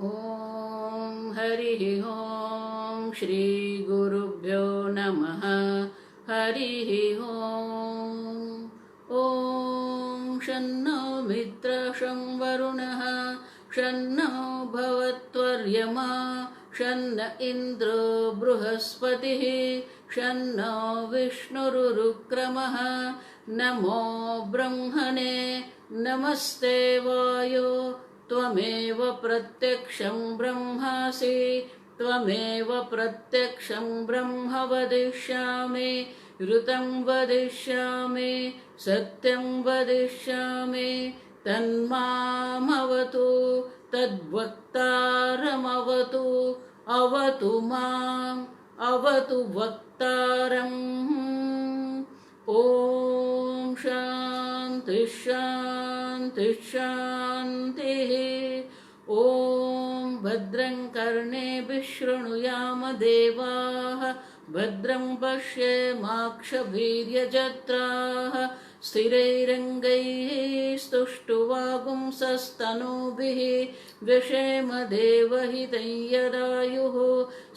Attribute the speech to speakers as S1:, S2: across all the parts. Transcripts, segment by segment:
S1: ॐ हरिः ॐ श्री गुरुभ्यो नमः। हरिः ॐ। ॐ शन्नो मित्रः शं वरुणः शन्नो भवत्वर्यमा शन्न इन्द्रो बृहस्पतिः शन्नो विष्णुरुक्रमः। नमो ब्रह्मणे नमस्ते वायो त्वमेव प्रत्यक्षं ब्रह्मासि त्वमेव प्रत्यक्षं ब्रह्म वदिष्यामि ऋतं वदिष्यामि सत्यं वदिष्यामि तन्मामवतु तद्वक्तारमवतु अवतु माम् अवतु वक्तारम्। ॐ शान्ति शान्ति शान्तिः। ॐ भद्रं कर्णेभिः शृणुयाम देवाः भद्रं पश्येमाक्षभिर्यजत्राः स्थिरैरङ्गैः स्तुष्टुवागुंसस्तनूभिः व्यशेम देवहितं यदायुः।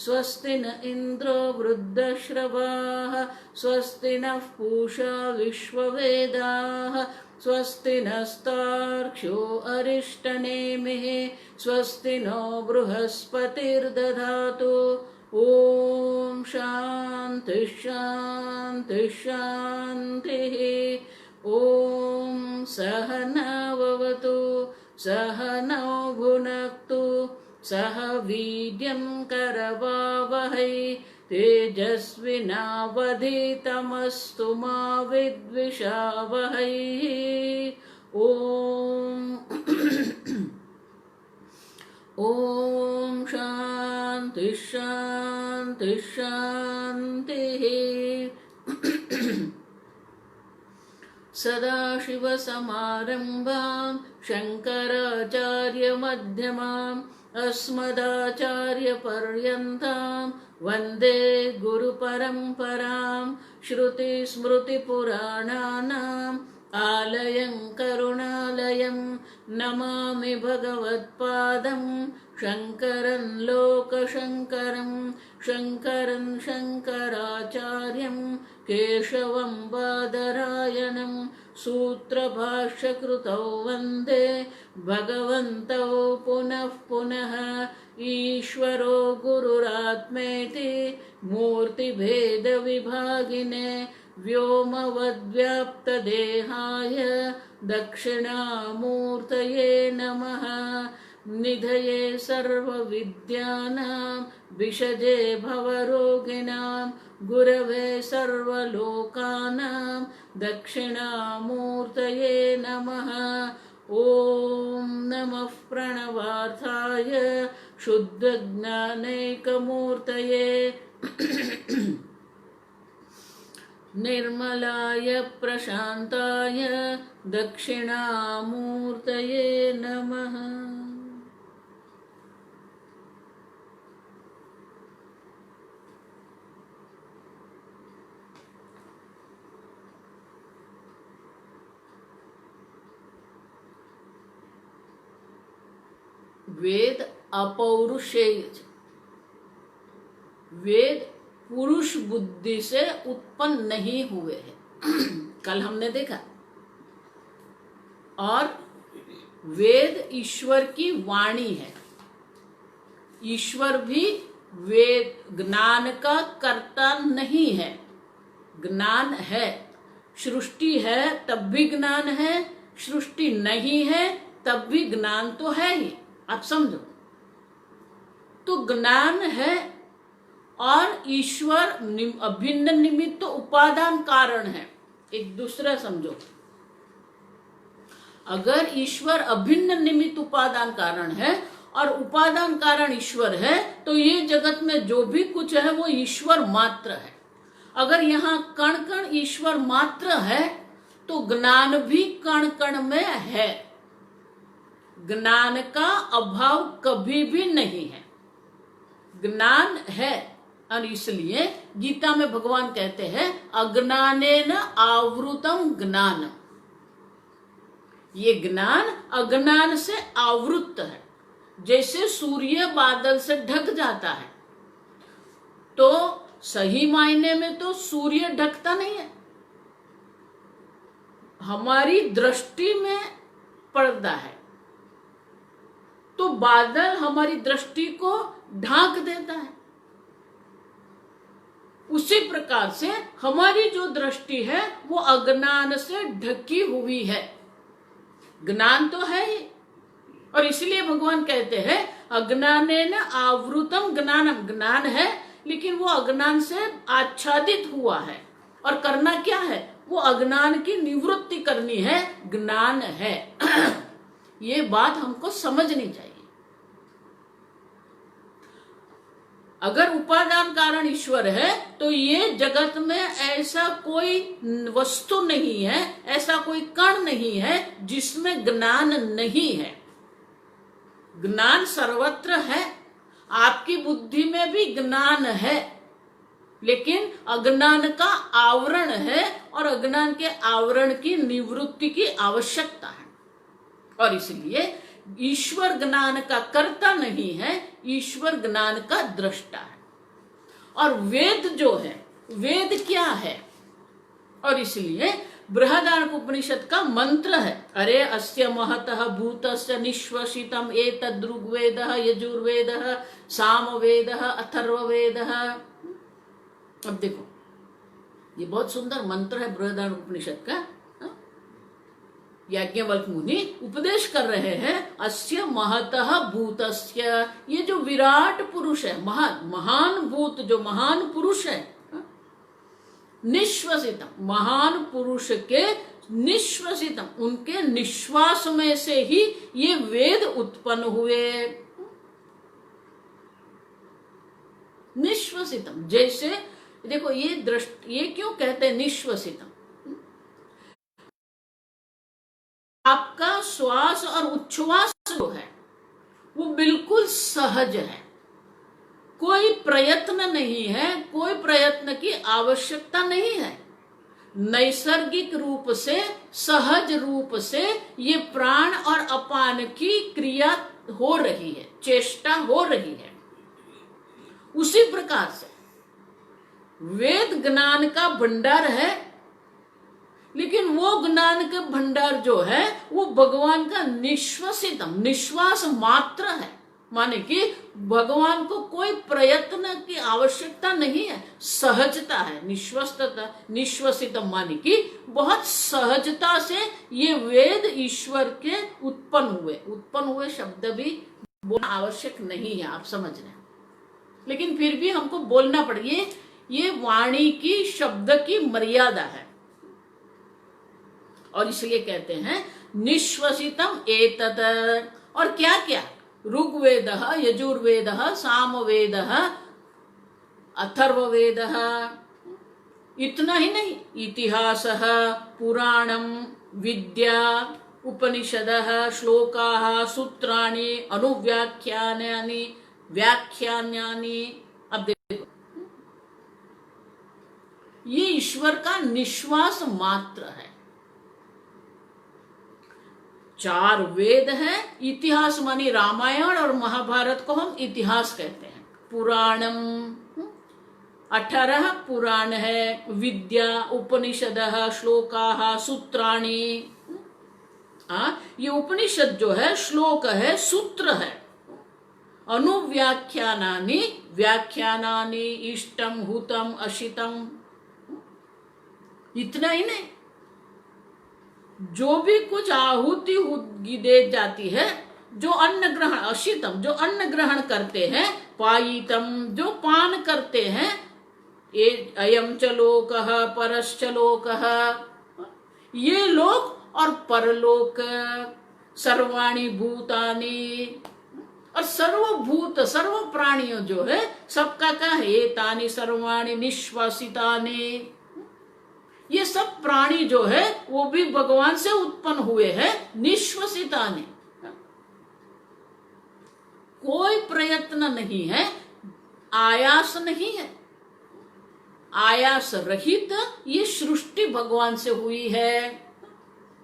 S1: स्वस्ति न इन्द्रो वृद्धश्रवाः स्वस्ति नः पूषा विश्ववेदाः स्वस्ति नस्तार्क्ष्यो अरिष्टनेमिः स्वस्ति नो बृहस्पतिर्दधातु। ॐ शान्ति शान्ति शान्तिः। ॐ सहनाववतु सहनौ भुनक्तु सह वीर्यं करवावहै तेजस्विनावधीतमस्तु मा विद्विषावहै। ॐ शान्ति शान्ति शान्तिः। सदाशिवसमारम्भां शङ्कराचार्यमध्यमाम् अस्मदाचार्यपर्यन्तां वन्दे गुरुपरम्परां। श्रुतिस्मृतिपुराणानाम् आलयं करुणालयं नमामि भगवत्पादं शङ्करं लोकशङ्करं शङ्करं शङ्कराचार्यं केशवं बादरायणं सूत्रभाष्यकृतौ वन्दे भगवन्तौ पुनः पुनः। ईश्वरो गुरुरात्मेति मूर्तिभेदविभागिने व्योमवद्व्याप्तदेहाय दक्षिणामूर्तये नमः। निधये सर्वविद्यानां विषजे भवरोगिणां गुरवे सर्वलोकानां दक्षिणामूर्तये नमः। ॐ नमः प्रणवार्थाय शुद्धज्ञानैकमूर्तये निर्मलाय प्रशान्ताय दक्षिणामूर्तये नमः। वेद अपौरुषेय। वेद पुरुष बुद्धि से उत्पन्न नहीं हुए हैं कल हमने देखा। और वेद ईश्वर की वाणी है। ईश्वर भी वेद ज्ञान का कर्ता नहीं है, ज्ञान है। सृष्टि है तब भी ज्ञान है, सृष्टि नहीं है तब भी ज्ञान तो है ही। आप समझो, तो ज्ञान है और ईश्वर अभिन्न निमित्त तो उपादान कारण है। एक दूसरा समझो, अगर ईश्वर अभिन्न निमित्त उपादान कारण है और उपादान कारण ईश्वर है तो ये जगत में जो भी कुछ है वो ईश्वर मात्र है। अगर यहाँ कण कण ईश्वर मात्र है तो ज्ञान भी कण कण में है। ज्ञान का अभाव कभी भी नहीं है, ज्ञान है। और इसलिए गीता में भगवान कहते हैं अज्ञानेन आवृतम ज्ञानम। ये ज्ञान अज्ञान से आवृत है। जैसे सूर्य बादल से ढक जाता है, तो सही मायने में तो सूर्य ढकता नहीं है, हमारी दृष्टि में पर्दा है, तो बादल हमारी दृष्टि को ढांक देता है। उसी प्रकार से हमारी जो दृष्टि है वो अज्ञान से ढकी हुई है। ज्ञान तो है ही, और इसलिए भगवान कहते हैं अज्ञानेन आवृतम ज्ञानम, ज्ञान है लेकिन वो अज्ञान से आच्छादित हुआ है, और करना क्या है, वो अज्ञान की निवृत्ति करनी है, ज्ञान है। ये बात हमको समझनी चाहिए। अगर उपादान कारण ईश्वर है तो ये जगत में ऐसा कोई वस्तु नहीं है, ऐसा कोई कण नहीं है जिसमें ज्ञान नहीं है। ज्ञान सर्वत्र है, आपकी बुद्धि में भी ज्ञान है, लेकिन अज्ञान का आवरण है, और अज्ञान के आवरण की निवृत्ति की आवश्यकता है। और इसलिए ईश्वर ज्ञान का कर्ता नहीं है, ईश्वर ज्ञान का दृष्टा है। और वेद जो है, वेद क्या है, और इसलिए बृहदारण्यकोपनिषद का मंत्र है, अरे अस्य महतः भूतस्य निश्वसितम एतद् ऋग्वेदः यजुर्वेदः सामवेदः अथर्ववेदः। अब देखो, ये बहुत सुंदर मंत्र है बृहदारण्यकोपनिषद का। याज्ञवल्क्य मुनि उपदेश कर रहे हैं, अस्य महतः भूतस्य, ये जो विराट पुरुष है, महान भूत, जो महान पुरुष है, निश्वसितम, महान पुरुष के निश्वसितम, उनके निश्वास में से ही ये वेद उत्पन्न हुए। निश्वसितम, जैसे देखो ये क्यों कहते हैं निश्वसितम, आपका श्वास और उच्छ्वास जो है वो बिल्कुल सहज है, कोई प्रयत्न नहीं है, कोई प्रयत्न की आवश्यकता नहीं है। नैसर्गिक रूप से, सहज रूप से ये प्राण और अपान की क्रिया हो रही है, चेष्टा हो रही है। उसी प्रकार से वेद ज्ञान का भंडार है, लेकिन वो ज्ञान का भंडार जो है वो भगवान का निश्वसितम, निश्वास मात्र है, माने कि भगवान को कोई प्रयत्न की आवश्यकता नहीं है, सहजता है। निश्वसितम माने कि बहुत सहजता से ये वेद ईश्वर के उत्पन्न हुए शब्द भी बोलना आवश्यक नहीं है, आप समझ रहे हैं, लेकिन फिर भी हमको बोलना पड़ेगा। ये वाणी की, शब्द की मर्यादा है, और इसलिए कहते हैं निश्वसितम एतत्। और क्या क्या, ऋग्वेदः यजुर्वेदः सामवेदः अथर्ववेदः। इतना ही नहीं, इतिहासः पुराणं विद्या उपनिषदः श्लोकाः सूत्राणि अनुव्याख्यानानि व्याख्यानानि। अब देखो, ये ईश्वर का निश्वास मात्र है। 4 वेद है, इतिहास मानी रामायण और महाभारत को हम इतिहास कहते हैं। पुराणम 18 पुराण है, विद्या उपनिषदः श्लोकाः सूत्राणि। ये उपनिषद जो है श्लोक है, सूत्र है। अनुव्याख्यानानि व्याख्यानानि इष्टम हुतम अशितम। इतना ही नहीं, जो भी कुछ आहुति दे जाती है, जो अन्न ग्रहण, अशितम जो अन्न ग्रहण करते हैं, पायितम जो पान करते हैं, अयम च लोकः परश्च लोकः, ये लोक और परलोक, सर्वाणि भूतानि, और सर्वभूत सर्व प्राणियों जो है सबका क्या है, एतानि सर्वाणि निश्वासितानि। ये सब प्राणी जो है वो भी भगवान से उत्पन्न हुए हैं, निश्वसितानि। कोई प्रयत्न नहीं है, आयास नहीं है, आयास रहित ये सृष्टि भगवान से हुई है,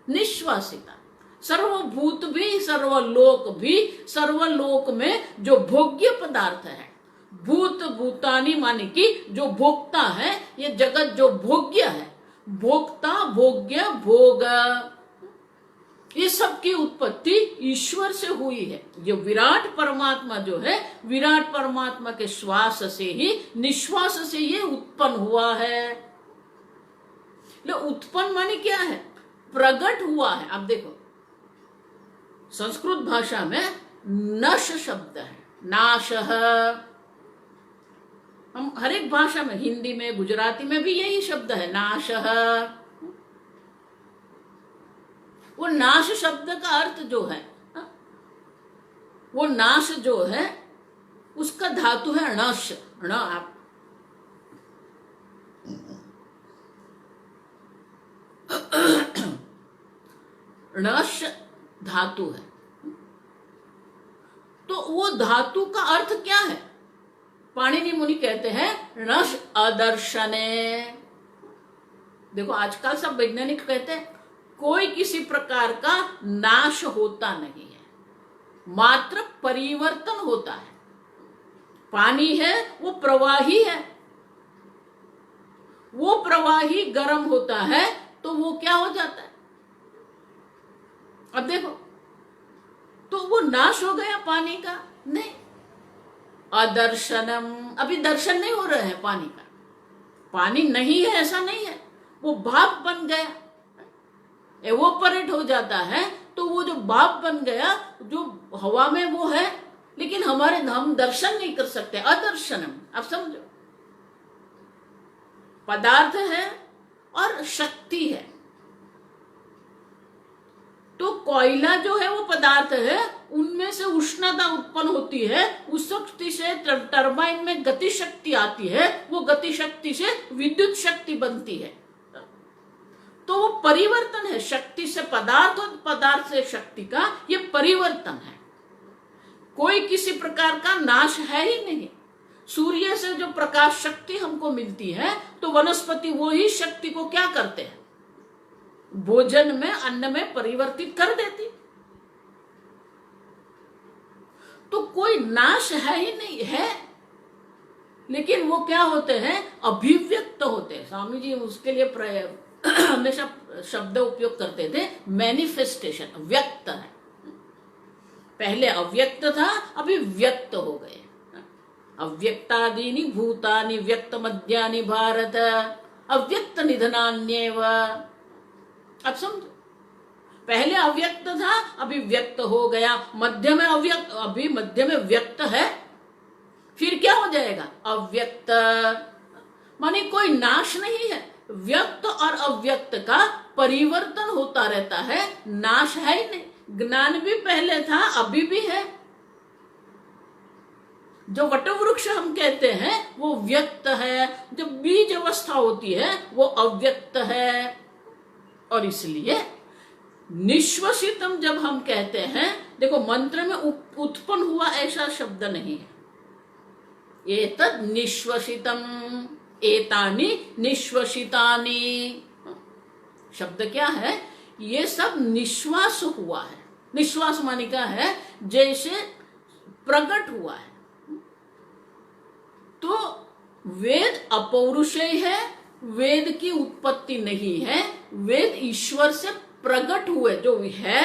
S1: निश्वासिता। सर्वभूत भी, सर्वलोक भी, सर्वलोक में जो भोग्य पदार्थ है, भूत भूतानी माने कि जो भोक्ता है, ये जगत जो भोग्य है, भोक्ता भोग्य भोग, ये सब की उत्पत्ति ईश्वर से हुई है। जो विराट परमात्मा जो है, विराट परमात्मा के श्वास से ही, निश्वास से ये उत्पन्न हुआ है। उत्पन्न माने क्या है? प्रकट हुआ है। अब देखो संस्कृत भाषा में नश शब्द है, नाशः। हम हर एक भाषा में, हिंदी में, गुजराती में भी यही शब्द है, नाशः। वो नाश शब्द का अर्थ जो है, वो नाश जो है उसका धातु है णश। आप णश धातु है, तो वो धातु का अर्थ क्या है? पाणिनि मुनि कहते हैं णश अदर्शने। देखो आजकल सब वैज्ञानिक कहते हैं कोई किसी प्रकार का नाश होता नहीं है, मात्र परिवर्तन होता है। पानी है वो प्रवाही है, वो प्रवाही गर्म होता है तो वो क्या हो जाता है? अब देखो, तो वो नाश हो गया पानी का? नहीं। अदर्शनम, अभी दर्शन नहीं हो रहा है पानी का। पानी नहीं है ऐसा नहीं है, वो भाप बन गया, एवोपरेट हो जाता है। तो वो जो भाप बन गया, जो हवा में वो है, लेकिन हम दर्शन नहीं कर सकते। अदर्शनम, अब समझो, पदार्थ है और शक्ति है। तो कोयला जो है वो पदार्थ है, उनमें से उष्णता उत्पन्न होती है, उस शक्ति से टरबाइन में गति शक्ति आती है, वो गति शक्ति से विद्युत शक्ति बनती है। तो वो परिवर्तन है, शक्ति से पदार्थ और पदार्थ से शक्ति का ये परिवर्तन है। कोई किसी प्रकार का नाश है ही नहीं। सूर्य से जो प्रकाश शक्ति हमको मिलती है, तो वनस्पति वो ही शक्ति को क्या करते हैं? भोजन में, अन्न में परिवर्तित कर देती। तो कोई नाश है ही नहीं है, लेकिन वो क्या होते हैं? अभिव्यक्त होते हैं। स्वामी जी उसके लिए हमेशा शब्द उपयोग करते थे, मैनिफेस्टेशन, व्यक्त है। पहले अव्यक्त था, अभी व्यक्त हो गए। अव्यक्तादीनि भूतानि व्यक्त मध्यानि भारत अव्यक्त निधनान्येव। अब समझो, पहले अव्यक्त था, अभी व्यक्त हो गया। मध्य में अव्यक्त, अभी मध्य में व्यक्त है, फिर क्या हो जाएगा? अव्यक्त। माने कोई नाश नहीं है, व्यक्त और अव्यक्त का परिवर्तन होता रहता है, नाश है ही नहीं। ज्ञान भी पहले था, अभी भी है। जो वटवृक्ष हम कहते हैं वो व्यक्त है, जब बीज अवस्था होती है वो अव्यक्त है। और इसलिए निश्वसितम जब हम कहते हैं, देखो मंत्र में उत्पन्न हुआ ऐसा शब्द नहीं है। एतद निश्वसितम, एतानि निश्वसितानि, शब्द क्या है? ये सब निश्वास हुआ है। निश्वास माने क्या है? जैसे प्रकट हुआ है। तो वेद अपौरुषेय है, वेद की उत्पत्ति नहीं है। वेद ईश्वर से प्रकट हुए, जो है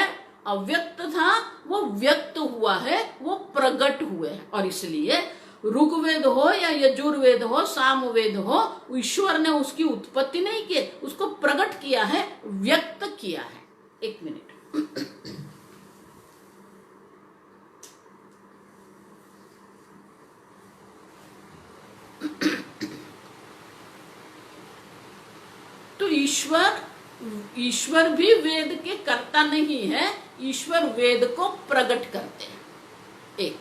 S1: अव्यक्त था वो व्यक्त हुआ है, वो प्रकट हुए हैं। और इसलिए ऋग्वेद हो या यजुर्वेद हो, सामवेद हो, ईश्वर ने उसकी उत्पत्ति नहीं की, उसको प्रकट किया है, व्यक्त किया है। एक मिनट। तो ईश्वर भी वेद के कर्ता नहीं है, ईश्वर वेद को प्रकट करते हैं। एक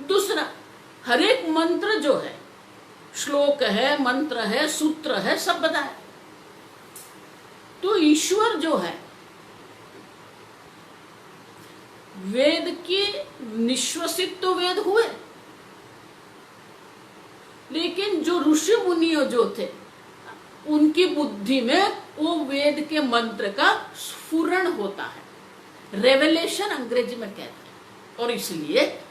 S1: दूसरा, हर एक मंत्र जो है, श्लोक है, मंत्र है, सूत्र है, सब बताए। तो ईश्वर जो है वेद की निश्वसित तो वेद हुए, लेकिन जो ऋषि मुनियों जो थे उनकी बुद्धि में वो वेद के मंत्र का स्फुरण होता है। रेवलेशन अंग्रेजी में कहते हैं। और इसलिए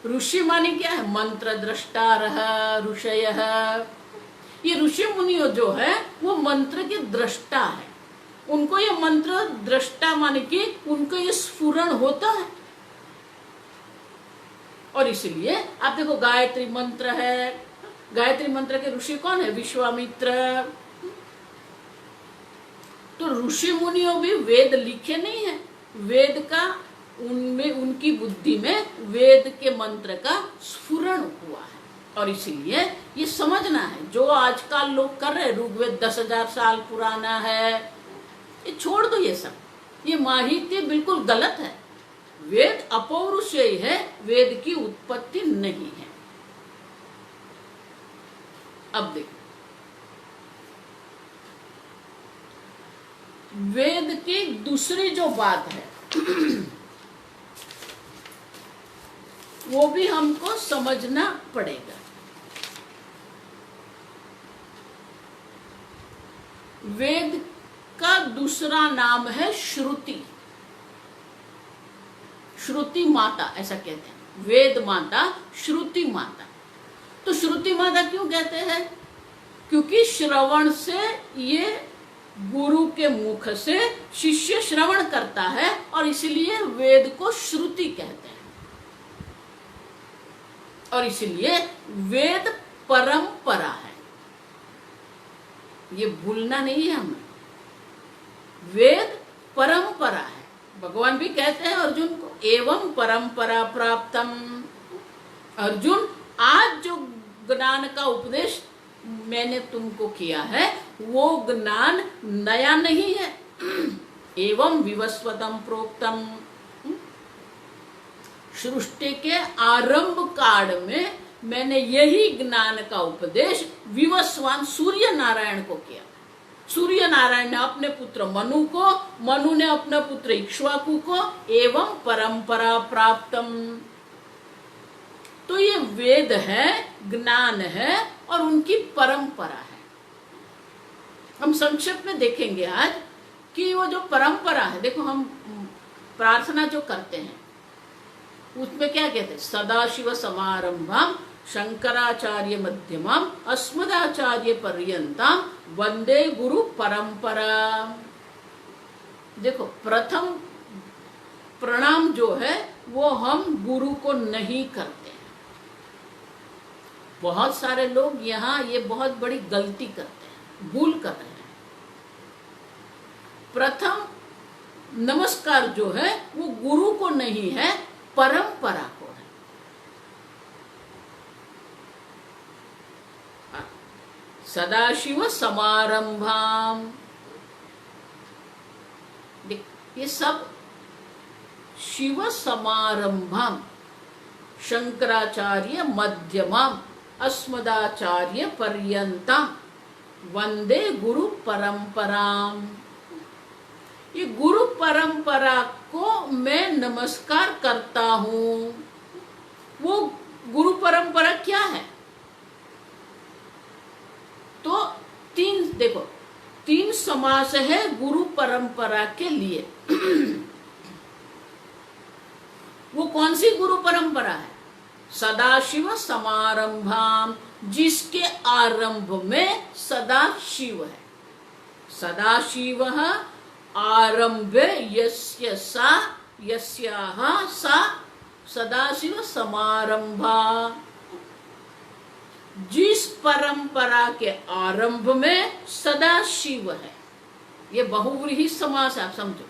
S1: ऋषि माने क्या है? मंत्र द्रष्टारः ऋषयः। ये ऋषि मुनियों जो है वो मंत्र के दृष्टा है। उनको ये मंत्र दृष्टा माने कि उनको ये स्फुरण होता है। और इसलिए आप देखो गायत्री मंत्र है, गायत्री मंत्र के ऋषि कौन है? विश्वामित्र। तो ऋषि मुनियों भी वेद लिखे नहीं है, वेद का उनमें उनकी बुद्धि में वेद के मंत्र का स्फुरण हुआ है। और इसीलिए ये समझना है, जो आजकल लोग कर रहे, ऋग्वेद 10,000 साल पुराना है, ये छोड़ दो। ये सब ये माहिती बिल्कुल गलत है। वेद अपौरुषेय है, वेद की उत्पत्ति नहीं है। अब देखो, वेद की दूसरी जो बात है वो भी हमको समझना पड़ेगा। वेद का दूसरा नाम है श्रुति। श्रुति माता ऐसा कहते हैं, वेद माता, श्रुति माता। तो श्रुति माता क्यों कहते हैं? क्योंकि श्रवण से, ये गुरु के मुख से शिष्य श्रवण करता है और इसलिए वेद को श्रुति कहते हैं। और इसलिए वेद परंपरा है, ये भूलना नहीं है हमें। वेद परंपरा है। भगवान भी कहते हैं अर्जुन को, एवं परंपरा प्राप्तम। अर्जुन, आज जो ज्ञान का उपदेश मैंने तुमको किया है वो ज्ञान नया नहीं है। एवं विवस्वतम प्रोक्तम। सृष्टि के आरंभ काल में मैंने यही ज्ञान का उपदेश विवस्वान सूर्य नारायण को किया। सूर्य नारायण ने अपने पुत्र मनु को, मनु ने अपने पुत्र इक्ष्वाकु को, एवं परंपरा प्राप्तम। तो ये वेद है, ज्ञान है और उनकी परंपरा है। हम संक्षेप में देखेंगे आज कि वो जो परंपरा है, देखो हम प्रार्थना जो करते हैं उसमें क्या कहते हैं? सदाशिव समारंभम शंकराचार्य मध्यमम अस्मदाचार्य पर्यंतम वंदे गुरु परंपरा। देखो, प्रथम प्रणाम जो है वो हम गुरु को नहीं करते हैं। बहुत सारे लोग यहाँ ये बहुत बड़ी गलती करते हैं, भूल कर रहे हैं। प्रथम नमस्कार जो है वो गुरु को नहीं है, परंपरा को है। सदाशिव समारंभाम, ये सब शिव समारंभम शंकराचार्य मध्यमम अस्मदाचार्य पर्यंतम वंदे गुरु परंपराम। ये गुरु परंपरा को मैं नमस्कार करता हूं। वो गुरु परंपरा क्या है? तो तीन समास है गुरु परंपरा के लिए। वो कौन सी गुरु परंपरा है? सदाशिव समारंभाम, जिसके आरंभ में सदाशिव है। सदाशिव आरंभे यस्य सा यस्याः सा सदाशिव समारंभा। जिस परंपरा के आरंभ में सदाशिव है, ये बहुव्रीहि समास आप समझो।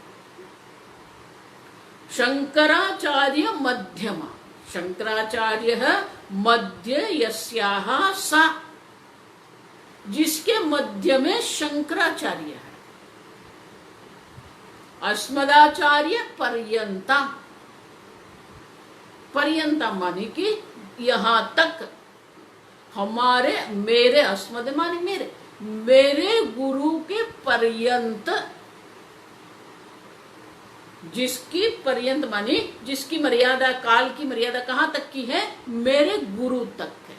S1: शंकराचार्य मध्यमा, शंकराचार्य मध्य यस्याः सा, जिसके मध्य में शंकराचार्य है। अस्मदाचार्य पर्यंता, पर्यंता माने कि यहां तक हमारे, मेरे, अस्मद माने मेरे गुरु के पर्यंत। जिसकी पर्यंत मानी जिसकी मर्यादा, काल की मर्यादा कहां तक की है? मेरे गुरु तक है।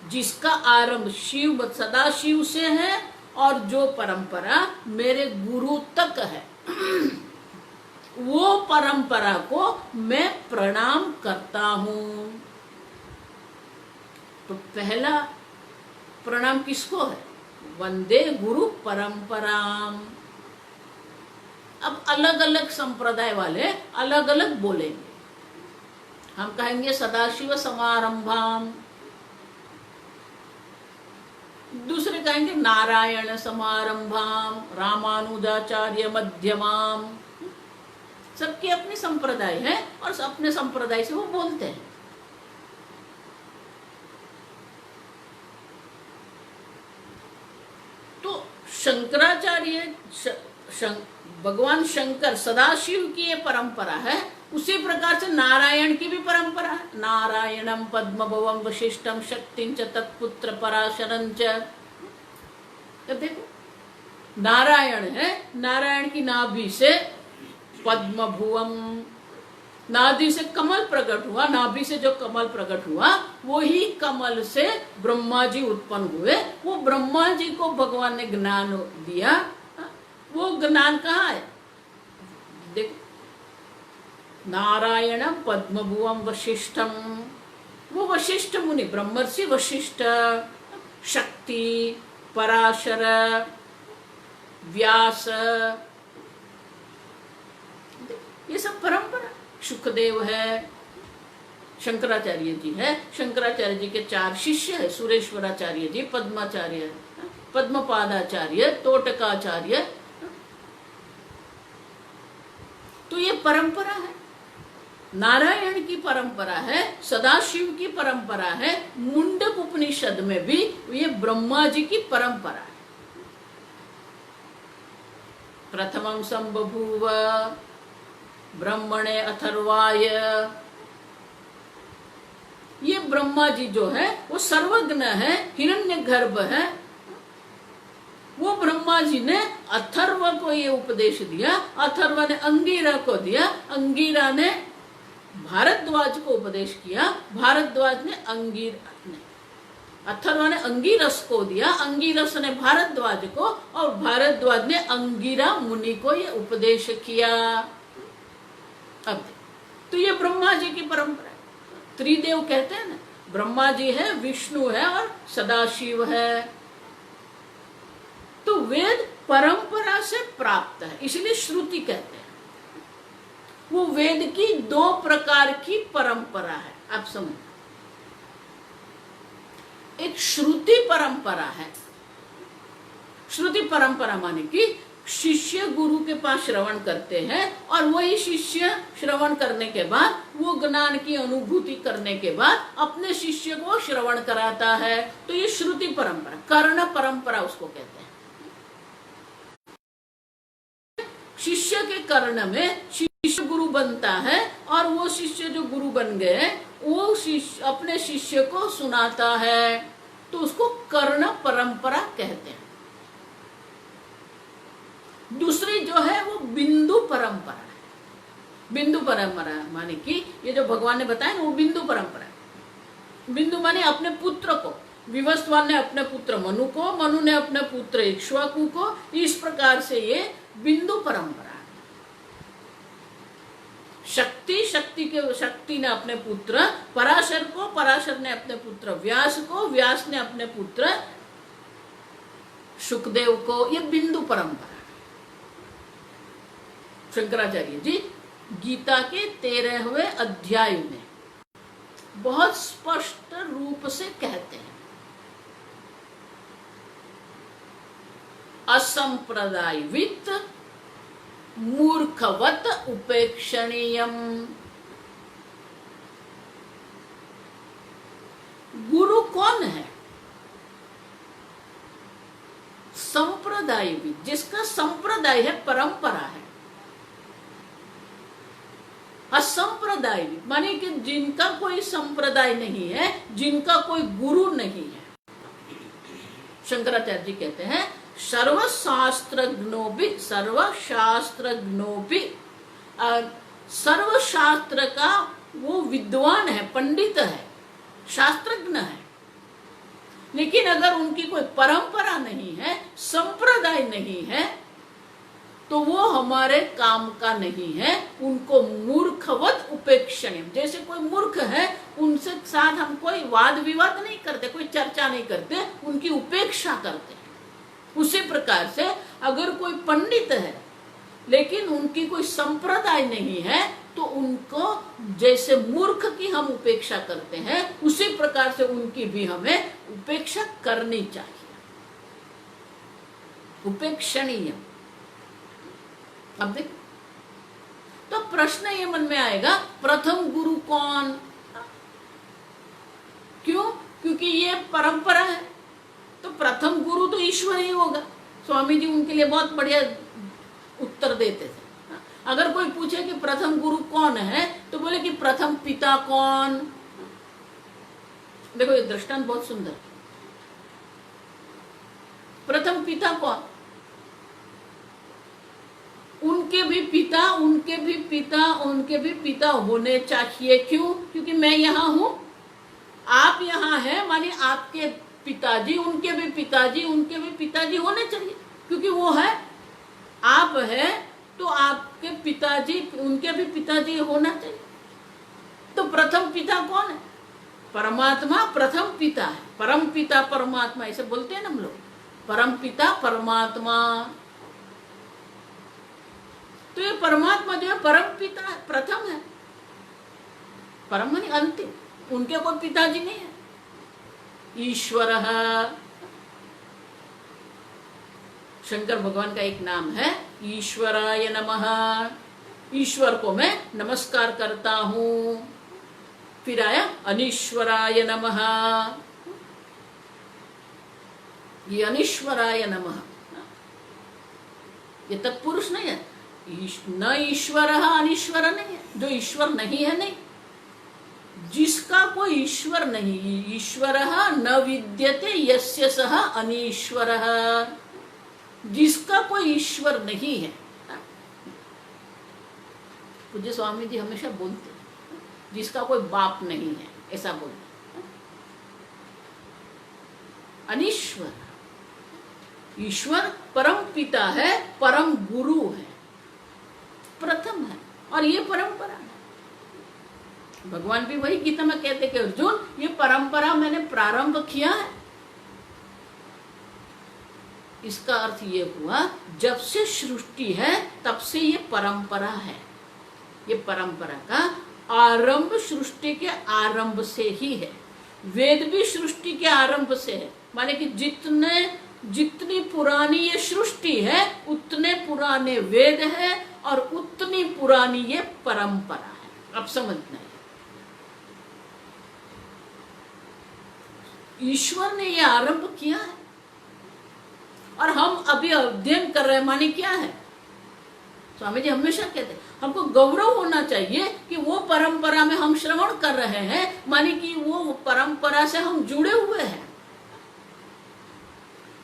S1: जिसका आरंभ शिव, सदाशिव से है और जो परंपरा मेरे गुरु तक है। वो परंपरा को मैं प्रणाम करता हूं। तो पहला प्रणाम किसको है? वंदे गुरु परंपराम। अब अलग अलग संप्रदाय वाले अलग अलग बोलेंगे। हम कहेंगे सदाशिव समारंभाम, दूसरे कहेंगे नारायण समारंभाम, रामानुजाचार्य मध्यमाम। सबकी अपनी संप्रदाय है और अपने संप्रदाय से वो बोलते हैं। तो शंकराचार्य भगवान शंकर सदाशिव की ये परंपरा है, उसी प्रकार से नारायण की भी परंपरा है। नारायणम पद्मभवम वशिष्ठम शक्तिं च तत्पुत्र पराशरं च। देखो नारायण है, नारायण की नाभि से पद्मभुवम, नाभि से कमल प्रकट हुआ, नाभि से जो कमल प्रकट हुआ वही कमल से ब्रह्मा जी उत्पन्न हुए। वो ब्रह्मा जी को भगवान ने ज्ञान दिया। वो ज्ञान कहाँ है? देखो नारायण पद्मभुवम वशिष्ठम, वो वशिष्ठ मुनि, ब्रह्मर्षि वशिष्ठ, शक्ति, पराशर, व्यास, ये सब परंपरा। शुकदेव है, शंकराचार्य जी है, शंकराचार्य जी के 4 शिष्य है, सुरेश्वराचार्य जी, पद्माचार्य, पद्मपादाचार्य, तोटकाचार्य। तो ये परंपरा है, नारायण की परंपरा है, सदाशिव की परंपरा है। मुंडक उपनिषद में भी ये ब्रह्मा जी की परंपरा है। प्रथमं संबभूव ब्रह्मणे अथर्वाय। ये ब्रह्मा जी जो है वो सर्वज्ञ है, हिरण्यगर्भ है। वो ब्रह्मा जी ने अथर्व को ये उपदेश दिया, अथर्व ने अंगिरा को दिया, अंगिरा ने भारद्वाज को उपदेश किया, भारद्वाज ने अथर्व ने अंगिरस को दिया, अंगिरस ने भारद्वाज को, और भारद्वाज ने अंगिरा मुनि को ये उपदेश किया। अब तो ये ब्रह्मा जी की परंपरा है। त्रिदेव कहते हैं ना, ब्रह्मा जी है, विष्णु है और सदाशिव है। तो वेद परंपरा से प्राप्त है, इसलिए श्रुति कहते हैं। वो वेद की 2 प्रकार की परंपरा है। आप समझ, एक श्रुति परंपरा है। श्रुति परंपरा माने कि शिष्य गुरु के पास श्रवण करते हैं और वही शिष्य श्रवण करने के बाद, वो ज्ञान की अनुभूति करने के बाद अपने शिष्य को श्रवण कराता है। तो ये श्रुति परंपरा, कर्ण परंपरा उसको कहते हैं। शिष्य के कर्ण में शिष्य गुरु बनता है और वो शिष्य जो गुरु बन गए वो शिष्य अपने शिष्य को सुनाता है, तो उसको कर्ण परंपरा कहते हैं। दूसरी जो है वो बिंदु परंपरा है। बिंदु परंपरा माने कि ये जो भगवान ने बताया ना, वो बिंदु परंपरा है। बिंदु माने अपने पुत्र को, विवस्वान ने अपने पुत्र मनु को, मनु ने अपने पुत्र इक्ष्वाकु को, इस प्रकार से ये बिंदु परंपरा। शक्ति ने अपने पुत्र पराशर को, पराशर ने अपने पुत्र व्यास को, व्यास ने अपने पुत्र शुकदेव को, ये बिंदु परंपरा। शंकराचार्य जी गीता के 13वें अध्याय में बहुत स्पष्ट रूप से कहते हैं, असंप्रदायवित मूर्खवत उपेक्षणीयम। गुरु कौन है? संप्रदायविद, जिसका संप्रदाय है, परंपरा है। असंप्रदायविद माने कि जिनका कोई संप्रदाय नहीं है, जिनका कोई गुरु नहीं है। शंकराचार्य जी कहते हैं सर्वशास्त्रज्ञो भी सर्वशास्त्र का वो विद्वान है, पंडित है, शास्त्रज्ञ है, लेकिन अगर उनकी कोई परंपरा नहीं है, संप्रदाय नहीं है, तो वो हमारे काम का नहीं है। उनको मूर्खवत उपेक्षणीय, जैसे कोई मूर्ख है उनसे साथ हम कोई वाद विवाद नहीं करते, कोई चर्चा नहीं करते, उनकी उपेक्षा करते हैं। उसी प्रकार से अगर कोई पंडित है लेकिन उनकी कोई संप्रदाय नहीं है तो उनको जैसे मूर्ख की हम उपेक्षा करते हैं उसी प्रकार से उनकी भी हमें उपेक्षा करनी चाहिए। उपेक्षणीय। अब देख, तो प्रश्न ये मन में आएगा, प्रथम गुरु कौन? क्यों? क्योंकि ये परंपरा है, तो प्रथम गुरु तो ईश्वर ही होगा। स्वामी जी उनके लिए बहुत बढ़िया उत्तर देते थे। अगर कोई पूछे कि प्रथम गुरु कौन है तो बोले कि प्रथम पिता कौन। देखो ये दृष्टांत बहुत सुंदर। प्रथम पिता कौन? उनके भी पिता, उनके भी पिता, उनके भी पिता होने चाहिए। क्यों? क्योंकि मैं यहाँ हूं, आप यहाँ हैं, माने आपके पिताजी, उनके भी पिताजी, उनके भी पिताजी होने चाहिए। क्योंकि वो है, आप है तो आपके पिताजी, उनके भी पिताजी होना चाहिए। तो प्रथम पिता कौन है? परमात्मा प्रथम पिता है। परम पिता परमात्मा ऐसे बोलते हैं ना हम लोग, परम पिता परमात्मा। तो ये परमात्मा जो है परम पिता है, प्रथम है। परम माने अंतिम, उनके कोई पिताजी नहीं है। ईश्वर, शंकर भगवान का एक नाम है ईश्वराय नमः। ईश्वर को मैं नमस्कार करता हूं। फिर आया अनीश्वराय नमः। ये अनीश्वराय नमः, ये तत्पुरुष नहीं है। न ईश्वर अनीश्वर नहीं है, जो ईश्वर नहीं है नहीं। जिसका कोई ईश्वर नहीं, ईश्वर न विद्यते यस्य सः अनीश्वरः। जिसका कोई ईश्वर नहीं है, पूज्य स्वामी जी हमेशा बोलते हैं, जिसका कोई बाप नहीं है, ऐसा बोलते। अनीश्वर, ईश्वर परम पिता है, परम गुरु है, प्रथम है, और ये परंपरा है। भगवान भी वही गीता में कहते कि अर्जुन ये परंपरा मैंने प्रारंभ किया है। इसका अर्थ ये हुआ जब से सृष्टि है तब से ये परंपरा है। ये परंपरा का आरंभ सृष्टि के आरंभ से ही है। वेद भी सृष्टि के आरंभ से है, माने कि जितनी पुरानी ये सृष्टि है उतने पुराने वेद है और उतनी पुरानी ये परंपरा है। अब समझना है, ईश्वर ने ये आरंभ किया है और हम अभी अध्ययन कर रहे हैं। माने क्या है, स्वामी जी हमेशा कहते हैं हमको गौरव होना चाहिए कि वो परंपरा में हम श्रवण कर रहे हैं, माने कि वो परंपरा से हम जुड़े हुए हैं।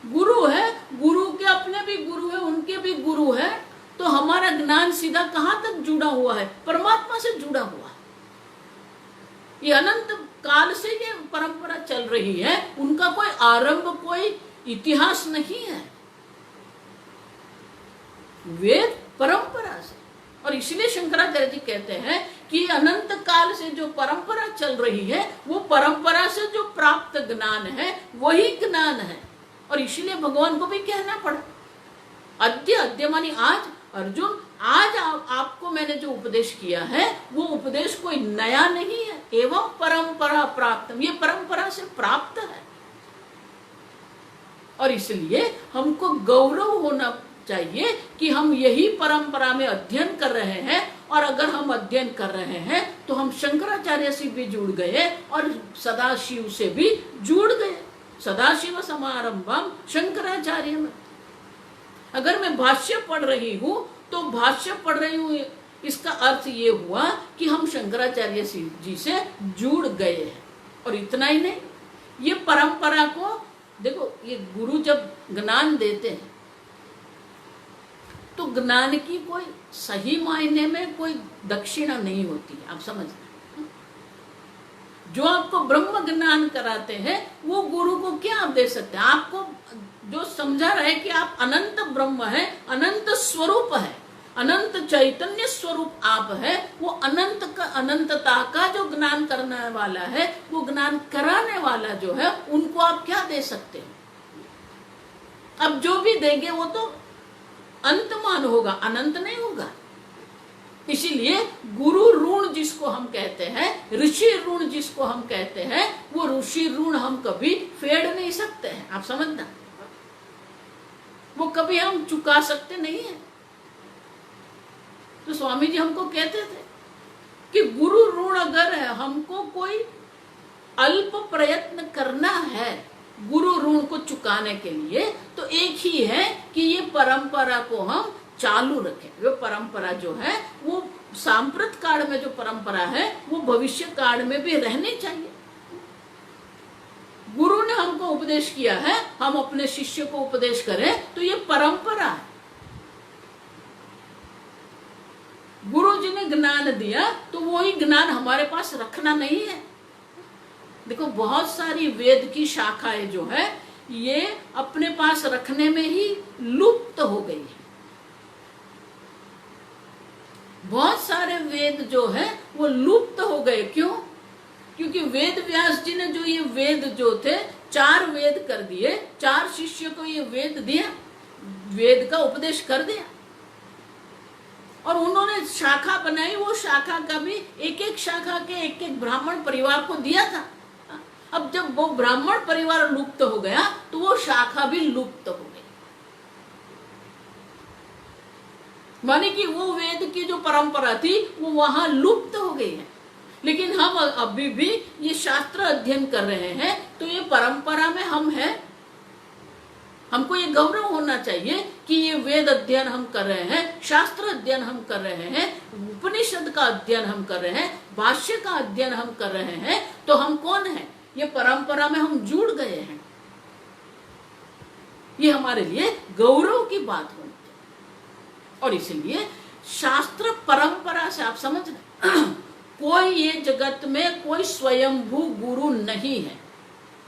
S1: गुरु है, गुरु के अपने भी गुरु है, उनके भी गुरु है, तो हमारा ज्ञान सीधा कहां तक जुड़ा हुआ है? परमात्मा से जुड़ा हुआ है। ये अनंत काल से ये परंपरा चल रही है, उनका कोई आरंभ, कोई इतिहास नहीं है। वेद परंपरा से, और इसलिए शंकराचार्य जी कहते हैं कि अनंत काल से जो परंपरा चल रही है वो परंपरा से जो प्राप्त ज्ञान है वही ज्ञान है। और इसलिए भगवान को भी कहना पड़ा अद्य मानी आज, अर्जुन आज आपको मैंने जो उपदेश किया है वो उपदेश कोई नया नहीं है, एवं परंपरा प्राप्त, ये परंपरा से प्राप्त है। और इसलिए हमको गौरव होना चाहिए कि हम यही परंपरा में अध्ययन कर रहे हैं। और अगर हम अध्ययन कर रहे हैं तो हम शंकराचार्य से भी जुड़ गए और सदाशिव से भी जुड़ गए। सदाशिव समारंभम शंकराचार्य में। अगर मैं भाष्य पढ़ रही हूं तो भाष्य पढ़ रही हूं, इसका अर्थ ये हुआ कि हम शंकराचार्य जी से जुड़ गए हैं। और इतना ही नहीं, ये परंपरा को देखो, ये गुरु जब ज्ञान देते हैं तो ज्ञान की कोई सही मायने में कोई दक्षिणा नहीं होती है। आप समझ, जो आपको ब्रह्म ज्ञान कराते हैं वो गुरु को क्या आप दे सकते हैं? आपको जो समझा रहे कि आप अनंत ब्रह्म है, अनंत स्वरूप है, अनंत चैतन्य स्वरूप आप है, वो अनंत का अनंतता का जो ज्ञान करने वाला है, वो ज्ञान कराने वाला जो है, उनको आप क्या दे सकते हैं? अब जो भी देंगे वो तो अंतमान होगा, अनंत नहीं होगा। इसीलिए गुरु ऋण जिसको हम कहते हैं, ऋषि ऋण जिसको हम कहते हैं, वो ऋषि ऋण हम कभी फेड़ नहीं सकते हैं। आप समझना, वो कभी हम चुका सकते नहीं है। तो स्वामी जी हमको कहते थे कि गुरु ऋण अगर है, हमको कोई अल्प प्रयत्न करना है गुरु ऋण को चुकाने के लिए, तो एक ही है कि ये परंपरा को हम चालू रखें। वो परंपरा जो है वो सांप्रत काल में जो परंपरा है वो भविष्य काल में भी रहनी चाहिए। गुरु ने हमको उपदेश किया है, हम अपने शिष्य को उपदेश करें, तो ये परंपरा है। गुरु जी ने ज्ञान दिया तो वही ज्ञान हमारे पास रखना नहीं है। देखो बहुत सारी वेद की शाखाएं जो है ये अपने पास रखने में ही लुप्त हो गई है। बहुत सारे वेद जो है वो लुप्त हो गए। क्यों? क्योंकि वेद व्यास जी ने जो ये वेद जो थे 4 वेद कर दिए, 4 शिष्य को ये वेद दिया, वेद का उपदेश कर दिया, और उन्होंने शाखा बनाई। वो शाखा का भी एक एक शाखा के एक एक ब्राह्मण परिवार को दिया था। अब जब वो ब्राह्मण परिवार लुप्त हो गया तो वो शाखा भी लुप्त हो गई। माने कि वो वेद की जो परंपरा थी वो वहां लुप्त हो गई है। लेकिन हम अभी भी ये शास्त्र अध्ययन कर रहे हैं, तो ये परंपरा में हम हैं। हमको ये गौरव होना चाहिए कि ये वेद अध्ययन हम कर रहे हैं, शास्त्र अध्ययन हम कर रहे हैं, उपनिषद का अध्ययन हम कर रहे हैं, भाष्य का अध्ययन हम कर रहे हैं। तो हम कौन है? ये परंपरा में हम जुड़ गए हैं। ये हमारे लिए गौरव की बात होनी चाहिए। और इसलिए शास्त्र परंपरा से आप समझ रहे कोई ये जगत में कोई स्वयंभू गुरु नहीं है।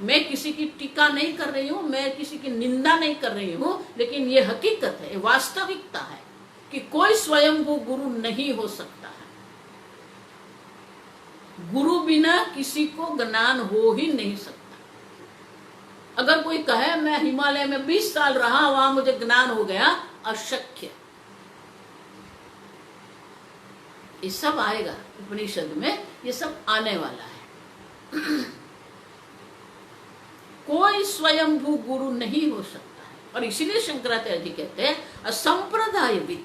S1: मैं किसी की टीका नहीं कर रही हूं, मैं किसी की निंदा नहीं कर रही हूं, लेकिन ये हकीकत है, वास्तविकता है कि कोई स्वयंभू गुरु नहीं हो सकता है। गुरु बिना किसी को ज्ञान हो ही नहीं सकता। अगर कोई कहे मैं हिमालय में 20 साल रहा, वहां मुझे ज्ञान हो गया, अशक्य। ये सब आएगा उपनिषद में, ये सब आने वाला है। कोई स्वयंभू गुरु नहीं हो सकता है। और इसीलिए शंकराचार्य जी कहते हैं असंप्रदायविद।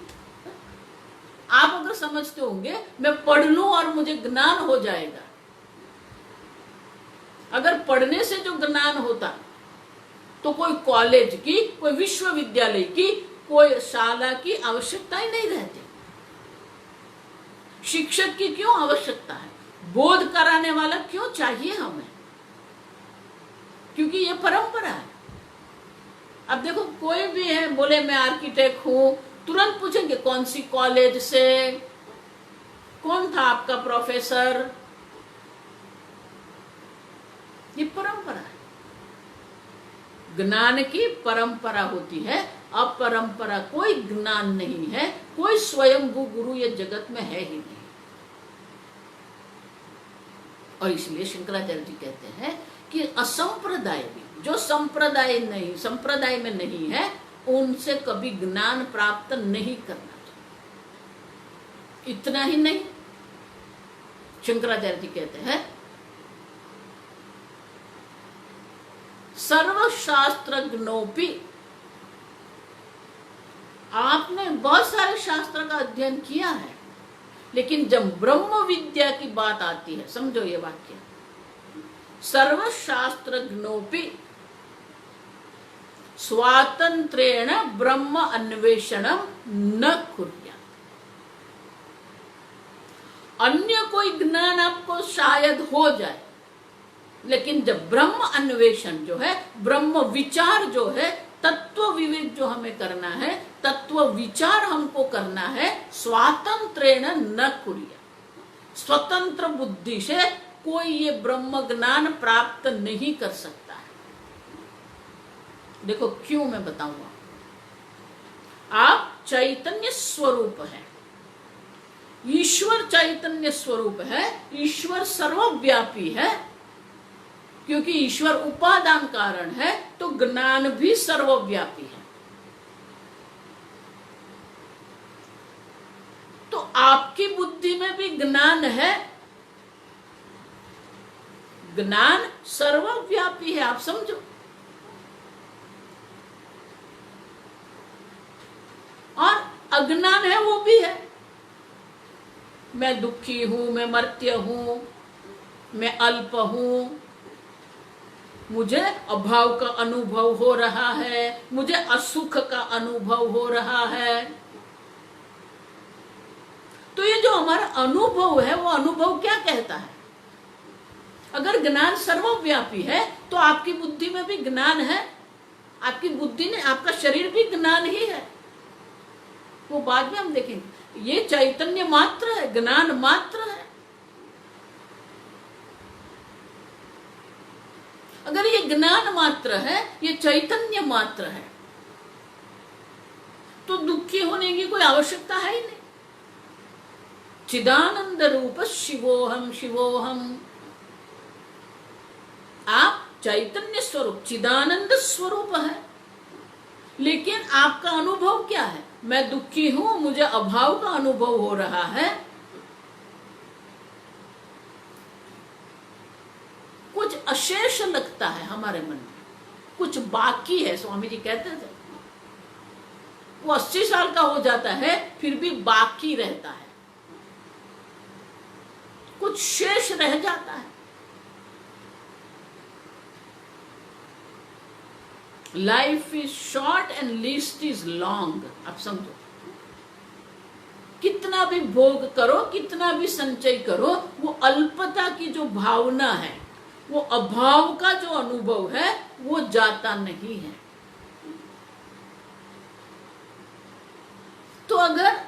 S1: आप अगर समझते होंगे मैं पढ़ लूं और मुझे ज्ञान हो जाएगा, अगर पढ़ने से जो ज्ञान होता तो कोई कॉलेज की, कोई विश्वविद्यालय की, कोई शाला की आवश्यकता ही नहीं रहती। शिक्षक की क्यों आवश्यकता है? बोध कराने वाला क्यों चाहिए हमें? क्योंकि ये परंपरा है। अब देखो कोई भी है, बोले मैं आर्किटेक्ट हूं, तुरंत पूछेंगे कौन सी कॉलेज से, कौन था आपका प्रोफेसर। ये परंपरा है। ज्ञान की परंपरा होती है, अपरंपरा कोई ज्ञान नहीं है। कोई स्वयंभू गुरु ये जगत में है ही नहीं। और इसलिए शंकराचार्य जी कहते हैं कि असंप्रदाय भी, जो संप्रदाय नहीं, संप्रदाय में नहीं है, उनसे कभी ज्ञान प्राप्त नहीं करना चाहिए। इतना ही नहीं, शंकराचार्य जी कहते हैं सर्वशास्त्रज्ञोपि, आपने बहुत सारे शास्त्र का अध्ययन किया है, लेकिन जब ब्रह्म विद्या की बात आती है, समझो ये वाक्य, सर्वशास्त्रज्ञोपि स्वातंत्रेण ब्रह्म अन्वेषणम न कुर्या। अन्य कोई ज्ञान आपको शायद हो जाए, लेकिन जब ब्रह्म अन्वेषण जो है, ब्रह्म विचार जो है, तत्व विवेक जो हमें करना है, तत्व विचार हमको करना है, स्वातंत्रेण न कुर्या, स्वतंत्र बुद्धि से कोई ये ब्रह्म ज्ञान प्राप्त नहीं कर सकता है। देखो क्यों, मैं बताऊंगा। आप चैतन्य स्वरूप है, ईश्वर चैतन्य स्वरूप है, ईश्वर सर्वव्यापी है। क्योंकि ईश्वर उपादान कारण है तो ज्ञान भी सर्वव्यापी है। तो आपकी बुद्धि में भी ज्ञान है, ज्ञान सर्वव्यापी है, आप समझो। और अज्ञान है, वो भी है। मैं दुखी हूं, मैं मर्त्य हूं, मैं अल्प हूं, मुझे अभाव का अनुभव हो रहा है, मुझे असुख का अनुभव हो रहा है। तो ये जो हमारा अनुभव है, वो अनुभव क्या कहता है? अगर ज्ञान सर्वव्यापी है तो आपकी बुद्धि में भी ज्ञान है, आपकी बुद्धि ने, आपका शरीर भी ज्ञान ही है। वो बाद में हम देखेंगे। ये चैतन्य मात्र है, ज्ञान मात्र है। अगर ये ज्ञान मात्र है, ये चैतन्य मात्र है, तो दुखी होने की कोई आवश्यकता है ही नहीं। चिदानंद रूप शिवोहम शिवोहम। आप चैतन्य स्वरूप, चिदानंद स्वरूप है, लेकिन आपका अनुभव क्या है? मैं दुखी हूं, मुझे अभाव का अनुभव हो रहा है। कुछ अशेष लगता है हमारे मन में, कुछ बाकी है। स्वामी जी कहते थे वो 80 साल का हो जाता है फिर भी बाकी रहता है, कुछ शेष रह जाता है। Life is short and list is long. आप समझो, कितना भी भोग करो, कितना भी संचय करो, वो अल्पता की जो भावना है, वो अभाव का जो अनुभव है, वो जाता नहीं है। तो अगर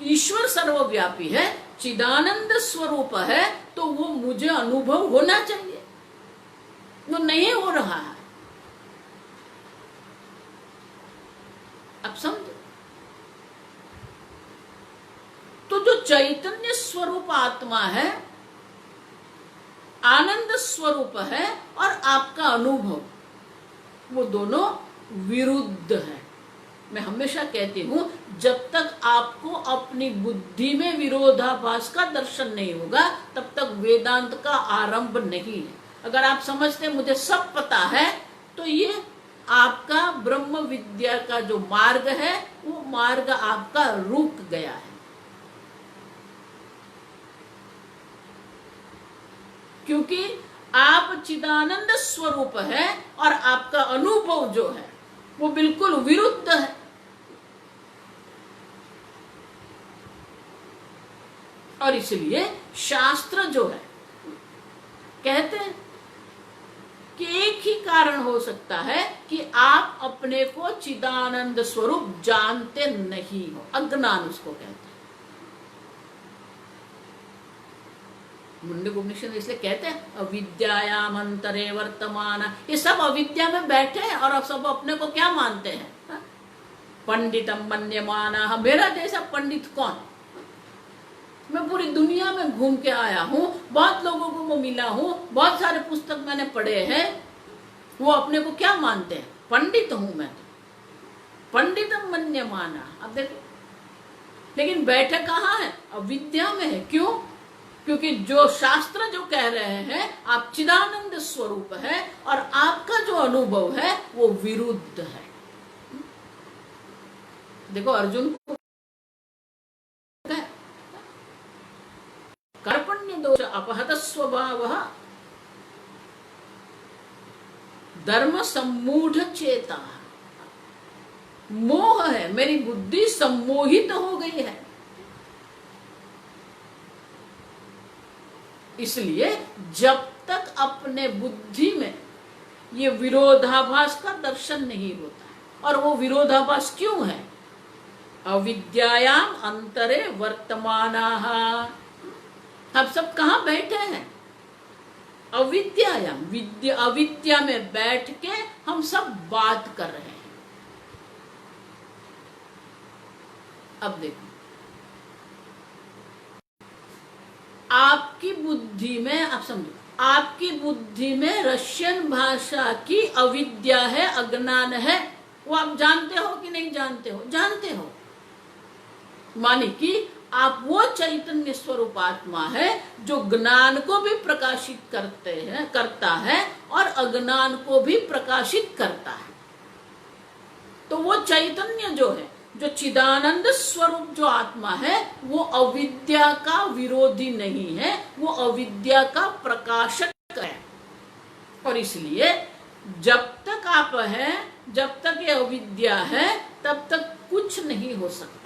S1: ईश्वर सर्वव्यापी है, चिदानंद स्वरूप है, तो वो मुझे अनुभव होना चाहिए, वो नहीं हो रहा है। आप समझो। तो जो चैतन्य स्वरूप आत्मा है, आनंद स्वरूप है, और आपका अनुभव, वो दोनों विरुद्ध है। मैं हमेशा कहती हूं, जब तक आपको अपनी बुद्धि में विरोधाभास का दर्शन नहीं होगा, तब तक वेदांत का आरंभ नहीं है। अगर आप समझते हैं मुझे सब पता है, तो ये आपका ब्रह्म विद्या का जो मार्ग है, वो मार्ग आपका रुक गया है। क्योंकि आप चिदानंद स्वरूप है और आपका अनुभव जो है वो बिल्कुल विरुद्ध है। और इसलिए शास्त्र जो है कहते हैं कि एक ही कारण हो सकता है कि आप अपने को चिदानंद स्वरूप जानते नहीं हो, अज्ञान उसको कहते हैं। मुंडक उपनिषद इसलिए कहते हैं अविद्यायाम अंतरे वर्तमान। ये सब अविद्या में बैठे हैं और अब सब अपने को क्या मानते हैं? पंडितम मन्यमाना। मेरा जैसा पंडित कौन? मैं पूरी दुनिया में घूम के आया हूँ, बहुत लोगों को मैं मिला हूँ, बहुत सारे पुस्तक मैंने पढ़े हैं। वो अपने को क्या मानते हैं? पंडित हूं मैं, पंडितम मन्यमाना। अब देखो, लेकिन बैठे कहाँ है? अविद्या में है। क्यों? क्योंकि जो शास्त्र जो कह रहे हैं आप चिदानंद स्वरूप है और आपका जो अनुभव है वो विरुद्ध है। देखो अर्जुन को कार्पण्य दोष अपहत स्वभाव धर्म सम्मूढ़ चेता। मोह है, मेरी बुद्धि सम्मोहित हो गई है। इसलिए जब तक अपने बुद्धि में ये विरोधाभास का दर्शन नहीं होता, और वो विरोधाभास क्यों है? अविद्यायाम अंतरे वर्तमानाः। आप सब कहाँ बैठे हैं? अविद्यायाम, विद्या अविद्या में बैठ के हम सब बात कर रहे हैं। अब देखो, आपकी बुद्धि में, आप समझो, आपकी बुद्धि में रशियन भाषा की अविद्या है, अज्ञान है, वो आप जानते हो कि नहीं जानते हो? जानते हो। माने कि आप वो चैतन्य स्वरूप आत्मा है जो ज्ञान को भी प्रकाशित करता है और अज्ञान को भी प्रकाशित करता है। तो वो चैतन्य जो है, जो चिदानंद स्वरूप जो आत्मा है, वो अविद्या का विरोधी नहीं है, वो अविद्या का प्रकाशक है। और इसलिए जब तक आप हैं, जब तक ये अविद्या है, तब तक कुछ नहीं हो सकता।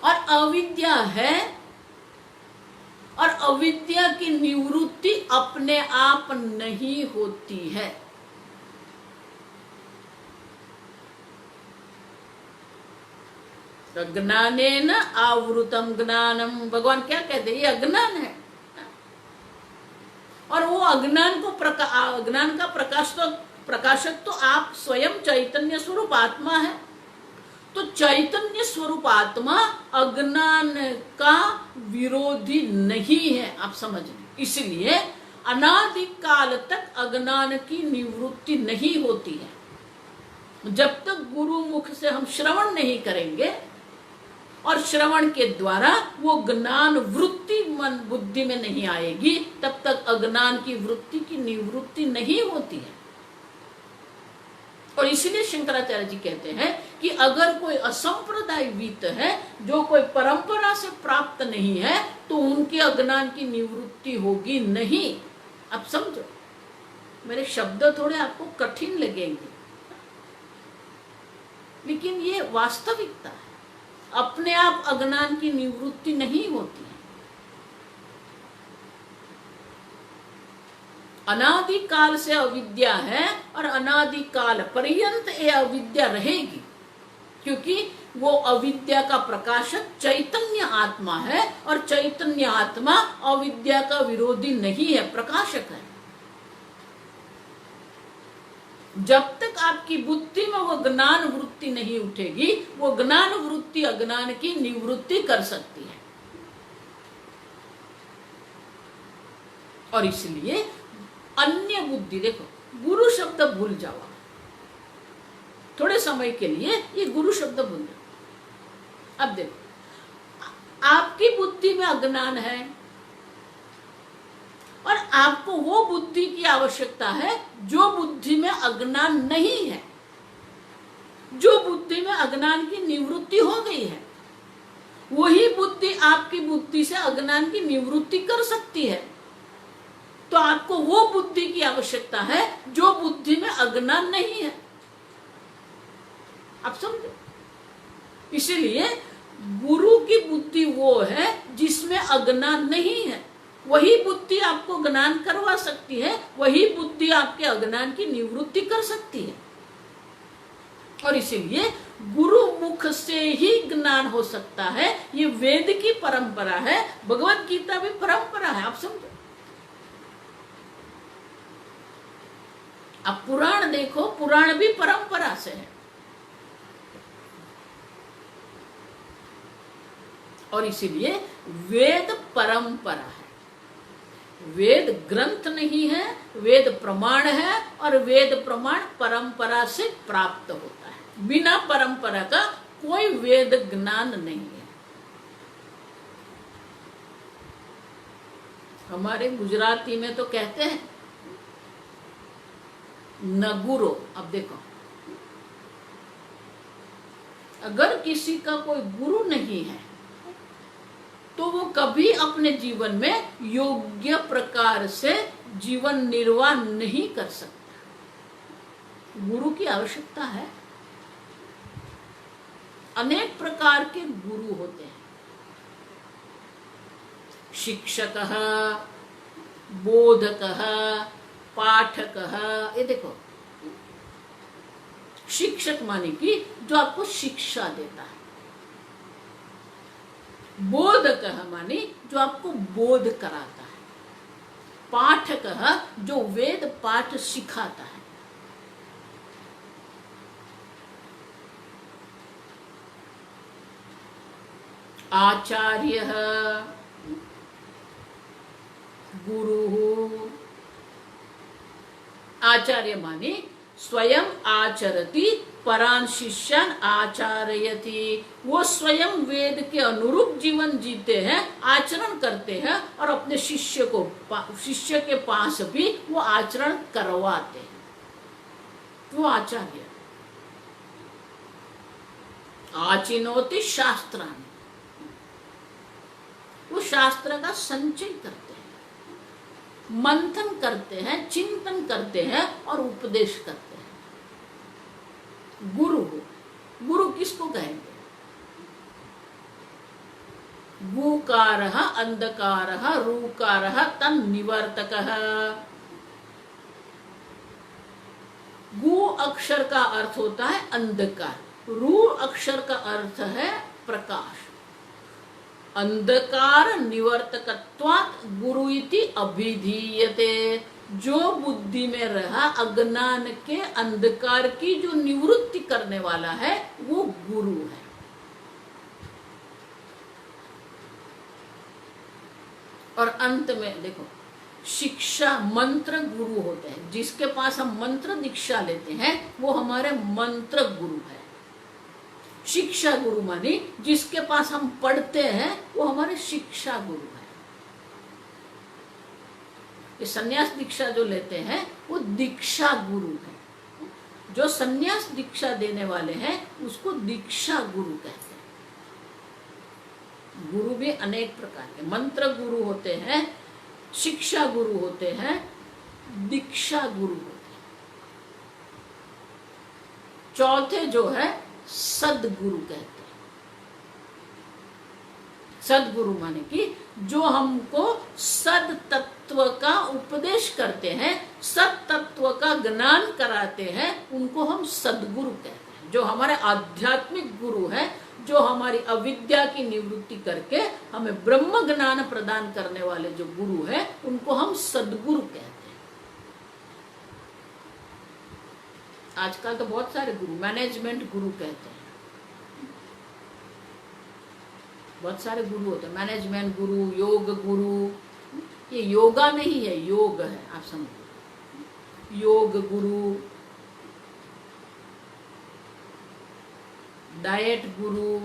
S1: और अविद्या है, और अविद्या की निवृत्ति अपने आप नहीं होती है। अज्ञानेन आवृतम ज्ञानम, भगवान क्या कहते हैं? ये अज्ञान है। और वो अज्ञान को अज्ञान का प्रकाशक तो आप स्वयं चैतन्य स्वरूप आत्मा है। तो चैतन्य स्वरूप आत्मा अज्ञान का विरोधी नहीं है, आप समझ लें। इसलिए अनादिकाल तक अज्ञान की निवृत्ति नहीं होती है। जब तक गुरु मुख से हम श्रवण नहीं करेंगे और श्रवण के द्वारा वो ज्ञान वृत्ति मन बुद्धि में नहीं आएगी, तब तक अज्ञान की वृत्ति की निवृत्ति नहीं होती है। और इसीलिए शंकराचार्य जी कहते हैं कि अगर कोई असंप्रदायवित है, जो कोई परंपरा से प्राप्त नहीं है, तो उनके अज्ञान की निवृत्ति होगी नहीं। अब समझो, मेरे शब्द थोड़े आपको कठिन लगेंगे, लेकिन ये वास्तविकता है। अपने आप अज्ञान की निवृत्ति नहीं होती है। अनादिकाल से अविद्या है और अनादिकाल पर्यंत ये अविद्या रहेगी, क्योंकि वो अविद्या का प्रकाशक चैतन्य आत्मा है और चैतन्य आत्मा अविद्या का विरोधी नहीं है, प्रकाशक है। जब तक आपकी बुद्धि में वो ज्ञान वृत्ति नहीं उठेगी, वो ज्ञान वृत्ति अज्ञान की निवृत्ति कर सकती है। और इसलिए अन्य बुद्धि, देखो, गुरु शब्द भूल जाओ, थोड़े समय के लिए ये गुरु शब्द भूल जाओ। अब देखो, आपकी बुद्धि में अज्ञान है और आपको वो बुद्धि की आवश्यकता है जो बुद्धि में अज्ञान नहीं है, जो बुद्धि में अज्ञान की निवृत्ति हो गई है। वही बुद्धि आपकी बुद्धि से अज्ञान की निवृत्ति कर सकती है। तो आपको वो बुद्धि की आवश्यकता है जो बुद्धि में अज्ञान नहीं है। आप समझो? इसलिए गुरु की बुद्धि वो है जिसमें अज्ञान नहीं है। वही बुद्धि आपको ज्ञान करवा सकती है, वही बुद्धि आपके अज्ञान की निवृत्ति कर सकती है। और इसीलिए गुरु मुख से ही ज्ञान हो सकता है। ये वेद की परंपरा है, भगवत गीता भी परंपरा है। आप समझो? अब पुराण देखो, पुराण भी परंपरा से है। और इसीलिए वेद परंपरा है। वेद ग्रंथ नहीं है, वेद प्रमाण है, और वेद प्रमाण परंपरा से प्राप्त होता है। बिना परंपरा का कोई वेद ज्ञान नहीं है। हमारे गुजराती में तो कहते हैं न गुरु। अब देखो, अगर किसी का कोई गुरु नहीं है तो वो कभी अपने जीवन में योग्य प्रकार से जीवन निर्वाह नहीं कर सकता। गुरु की आवश्यकता है। अनेक प्रकार के गुरु होते हैं, शिक्षकः, बोधकः, पाठकः। ये देखो, शिक्षक माने कि जो आपको शिक्षा देता है। बोधकः माने जो आपको बोध कराता है, पाठकः जो वेद पाठ सिखाता है। आचार्यः गुरुः, आचार्य माने स्वयं आचरति परान शिष्यान आचार्यति, वो स्वयं वेद के अनुरूप जीवन जीते हैं, आचरण करते हैं और अपने शिष्य के पास भी वो आचरण करवाते हैं, वो आचार्य। आचिनोति शास्त्राणि, वो शास्त्र का संचय करते हैं, मंथन करते हैं, चिंतन करते हैं और उपदेश करते हैं। गुरु, गुरु किसको कहेंगे? गुकारः अंधकारः रूकारः तन्निवर्तकः। गु अक्षर का अर्थ होता है अंधकार, रू अक्षर का अर्थ है प्रकाश। अंधकार निवर्तकत्वात् गुरु इति अभिधीयते, जो बुद्धि में रहा अज्ञान के अंधकार की जो निवृत्ति करने वाला है वो गुरु है। और अंत में देखो, शिक्षा मंत्र गुरु होते हैं, जिसके पास हम मंत्र दीक्षा लेते हैं वो हमारे मंत्र गुरु है। शिक्षा गुरु मानी जिसके पास हम पढ़ते हैं वो हमारे शिक्षा गुरु है। ये सन्यास दीक्षा जो लेते हैं वो दीक्षा गुरु है, जो सन्यास दीक्षा देने वाले हैं उसको दीक्षा गुरु कहते हैं। गुरु भी अनेक प्रकार के, मंत्र गुरु होते हैं, शिक्षा गुरु होते हैं, दीक्षा गुरु होते हैं। चौथे जो है सदगुरु कहते हैं। सदगुरु माने कि जो हमको सद तत्व का उपदेश करते हैं, सद तत्व का ज्ञान कराते हैं, उनको हम सदगुरु कहते हैं। जो हमारे आध्यात्मिक गुरु है, जो हमारी अविद्या की निवृत्ति करके हमें ब्रह्म ज्ञान प्रदान करने वाले जो गुरु है, उनको हम सदगुरु कहते हैं। आजकल तो बहुत सारे गुरु, मैनेजमेंट गुरु कहते हैं, बहुत सारे गुरु होते हैं, मैनेजमेंट गुरु, योग गुरु। ये योगा नहीं है, योग है, आप समझो। योग गुरु, डाइट गुरु,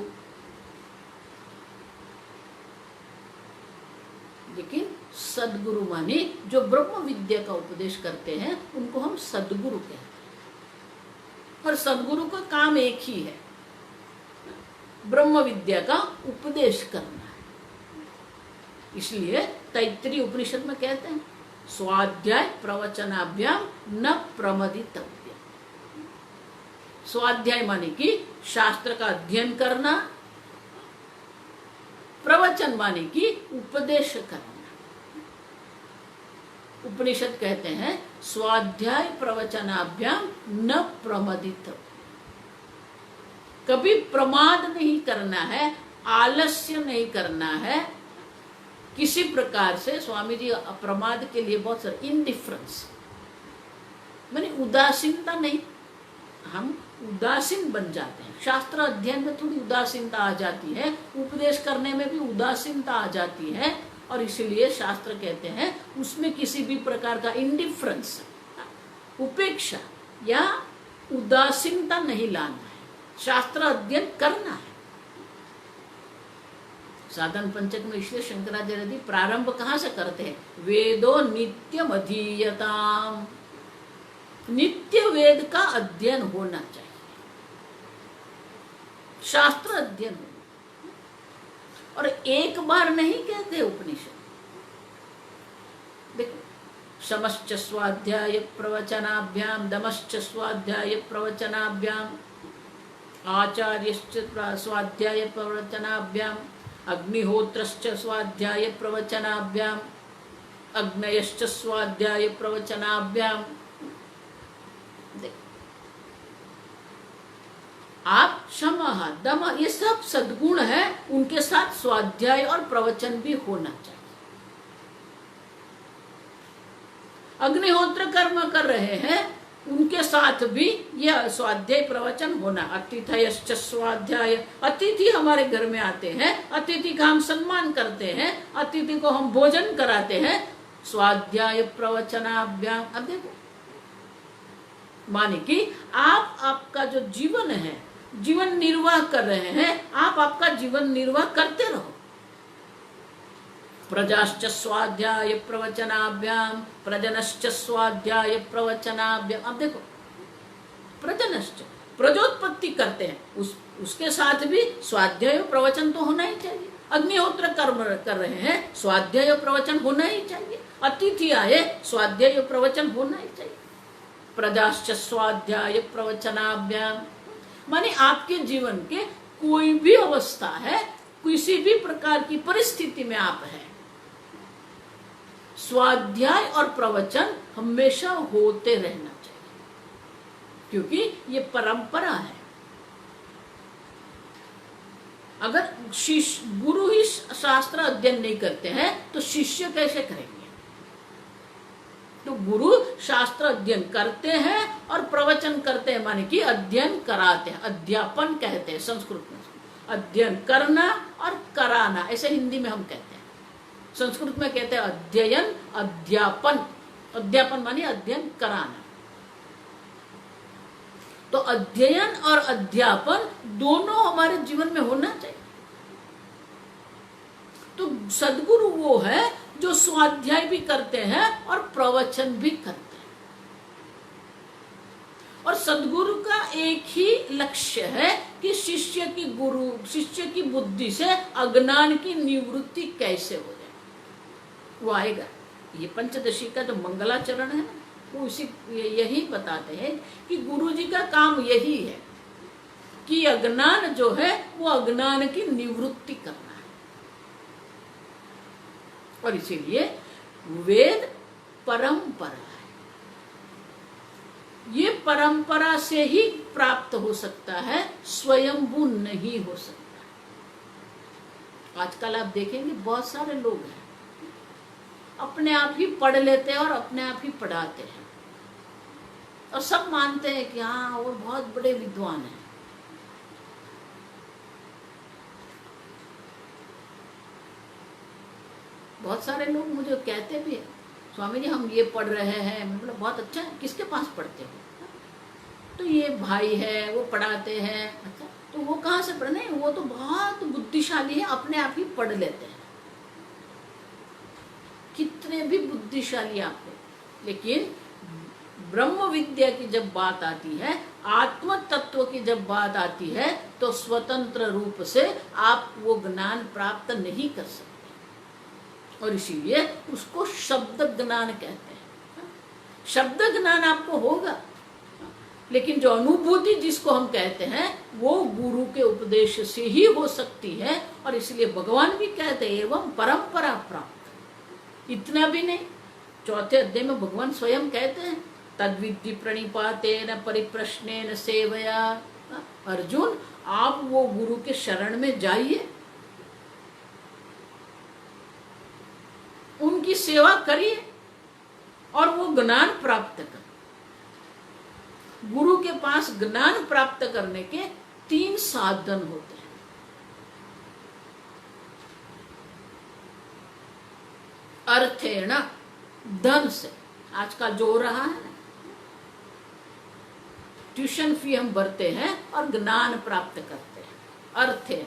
S1: लेकिन सदगुरु माने जो ब्रह्म विद्या का उपदेश करते हैं उनको हम सदगुरु कहते हैं। और सदगुरु का काम एक ही है, ब्रह्म विद्या का उपदेश करना है। इसलिए तैत्तिरीय उपनिषद में कहते हैं स्वाध्याय प्रवचनाभ्याम न प्रमदितव्य। स्वाध्याय माने कि शास्त्र का अध्ययन करना, प्रवचन माने कि उपदेश करना। उपनिषद कहते हैं स्वाध्याय प्रवचनाभ्याम न प्रमदितव्य, कभी प्रमाद नहीं करना है, आलस्य नहीं करना है किसी प्रकार से। स्वामी जी अप्रमाद के लिए बहुत सारे, इनडिफरेंस माने उदासीनता नहीं, हम उदासीन बन जाते हैं। शास्त्र अध्ययन में थोड़ी उदासीनता आ जाती है, उपदेश करने में भी उदासीनता आ जाती है, और इसलिए शास्त्र कहते हैं उसमें किसी भी प्रकार का इंडिफरेंस, उपेक्षा या उदासीनता नहीं लाना है, शास्त्र अध्ययन करना है। साधन पंचक में इसलिए शंकराचार्य प्रारंभ कहाँ से करते हैं? वेदो नित्यम अधीयताम, नित्य वेद का अध्ययन होना चाहिए, शास्त्र अध्ययन होना। और एक बार नहीं कहते उपनिषद, देखो, समश्च स्वाध्याय प्रवचनाभ्याम, दमश्च स्वाध्याय प्रवचनाभ्याम, आचार्यश्च स्वाध्याय प्रवचनाभ्याम, अग्निहोत्रश्च स्वाध्याय प्रवचनाभ्याम, अग्नयश्च स्वाध्याय प्रवचनाभ्याम। आप शमः दमः ये सब सद्गुण है, उनके साथ स्वाध्याय और प्रवचन भी होना चाहिए। अग्निहोत्र कर्म कर रहे हैं, उनके साथ भी यह स्वाध्याय प्रवचन होना। अतिथयश्च स्वाध्याय, अतिथि हमारे घर में आते हैं, अतिथि का हम सम्मान करते हैं, अतिथि को हम भोजन कराते हैं, स्वाध्याय प्रवचनाभ्याम। अब देखो, माने कि आपका जो जीवन है, जीवन निर्वाह कर रहे हैं, आप आपका जीवन निर्वाह करते रहो। प्रजाश्च स्वाध्याय प्रवचनाभ्याम, प्रजनश्च स्वाध्याय प्रवचनाभ्याम। अब देखो, प्रजनश्च प्रजोत्पत्ति करते हैं, उसके साथ भी स्वाध्याय प्रवचन तो होना ही चाहिए। अग्निहोत्र कर्म कर रहे हैं, स्वाध्याय प्रवचन होना ही चाहिए। अतिथि आए, स्वाध्याय प्रवचन होना ही चाहिए। प्रजाश्च स्वाध्याय प्रवचनाभ्याम, माने आपके जीवन के कोई भी अवस्था है, किसी भी प्रकार की परिस्थिति में आप हैं, स्वाध्याय और प्रवचन हमेशा होते रहना चाहिए, क्योंकि ये परंपरा है। अगर गुरु ही शास्त्र अध्ययन नहीं करते हैं तो शिष्य कैसे करेंगे? तो गुरु शास्त्र अध्ययन करते हैं और प्रवचन करते हैं, माने कि अध्ययन कराते हैं, अध्यापन कहते हैं संस्कृत में। अध्ययन करना और कराना, ऐसे हिंदी में हम कहते हैं। संस्कृत में कहते हैं अध्ययन, अध्यापन। अध्यापन माने अध्ययन कराना। तो अध्ययन और अध्यापन दोनों हमारे जीवन में होना चाहिए। तो सद्गुरु वो है जो स्वाध्याय भी करते हैं और प्रवचन भी करते हैं। और सद्गुरु का एक ही लक्ष्य है कि शिष्य की बुद्धि से अज्ञान की निवृत्ति कैसे हो जाए, वो आएगा। ये पंचदशी का जो मंगलाचरण है वो यही बताते हैं कि गुरु जी का काम यही है कि अज्ञान जो है वो अज्ञान की निवृत्ति करना है। और इसीलिए वेद परंपरा है, ये परंपरा से ही प्राप्त हो सकता है, स्वयंभू नहीं हो सकता। आजकल आप देखेंगे बहुत सारे लोग हैं, अपने आप ही पढ़ लेते हैं और अपने आप ही पढ़ाते हैं, और सब मानते हैं कि हाँ वो बहुत बड़े विद्वान हैं। बहुत सारे लोग मुझे कहते भी हैं, स्वामी जी हम ये पढ़ रहे हैं। मतलब बहुत अच्छा है, किसके पास पढ़ते हो? तो ये भाई है, वो पढ़ाते हैं। अच्छा, तो वो कहाँ से पढ़? नहीं, वो तो बहुत बुद्धिशाली है, अपने आप ही पढ़ लेते हैं। कितने भी बुद्धिशाली आपको, लेकिन ब्रह्म विद्या की जब बात आती है, आत्म तत्व की जब बात आती है, तो स्वतंत्र रूप से आप वो ज्ञान प्राप्त नहीं कर सकते। और इसीलिए उसको शब्द ज्ञान कहते हैं। शब्द ज्ञान आपको होगा, लेकिन जो अनुभूति जिसको हम कहते हैं वो गुरु के उपदेश से ही हो सकती है। और इसलिए भगवान भी कहते हैं एवं परंपरा प्राप्त। इतना भी नहीं, चौथे अध्याय में भगवान स्वयं कहते हैं तद्विद्धि प्रणिपातेन परिप्रश्नेन सेवया। अर्जुन, आप वो गुरु के शरण में जाइए, उनकी सेवा करिए और वो ज्ञान प्राप्त कर। गुरु के पास ज्ञान प्राप्त करने के 3 साधन होते हैं। अर्थेण, धन से, आजकल जो हो रहा है ना, ट्यूशन फी हम भरते हैं और ज्ञान प्राप्त करते हैं। अर्थेण,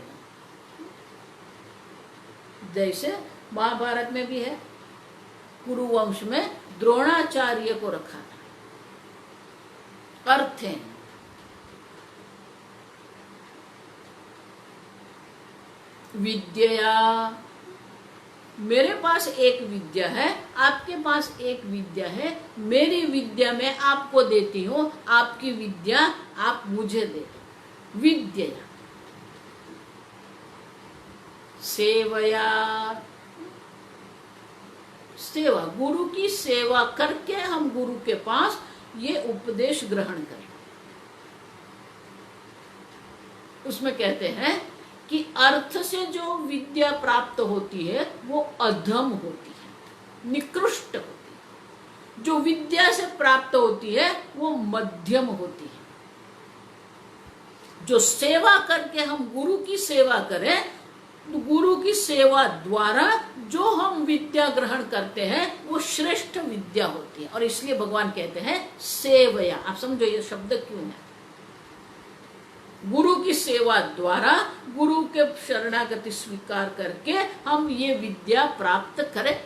S1: जैसे महाभारत में भी है, कुरुवंश में द्रोणाचार्य को रखा था। अर्थेन, विद्या, मेरे पास एक विद्या है, आपके पास एक विद्या है, मेरी विद्या मैं आपको देती हूँ, आपकी विद्या आप मुझे दे दो। विद्या। सेवया, सेवा, गुरु की सेवा करके हम गुरु के पास ये उपदेश ग्रहण करें। उसमें कहते हैं कि अर्थ से जो विद्या प्राप्त होती है वो अधम होती है, निकृष्ट होती है। जो विद्या से प्राप्त होती है वो मध्यम होती है। जो सेवा करके हम गुरु की सेवा करें, तो गुरु की सेवा द्वारा जो हम विद्या ग्रहण करते हैं वो श्रेष्ठ विद्या होती है। और इसलिए भगवान कहते हैं सेवया। आप समझो ये शब्द क्यों है। गुरु की सेवा द्वारा, गुरु के शरणागति स्वीकार करके हम ये विद्या प्राप्त करें।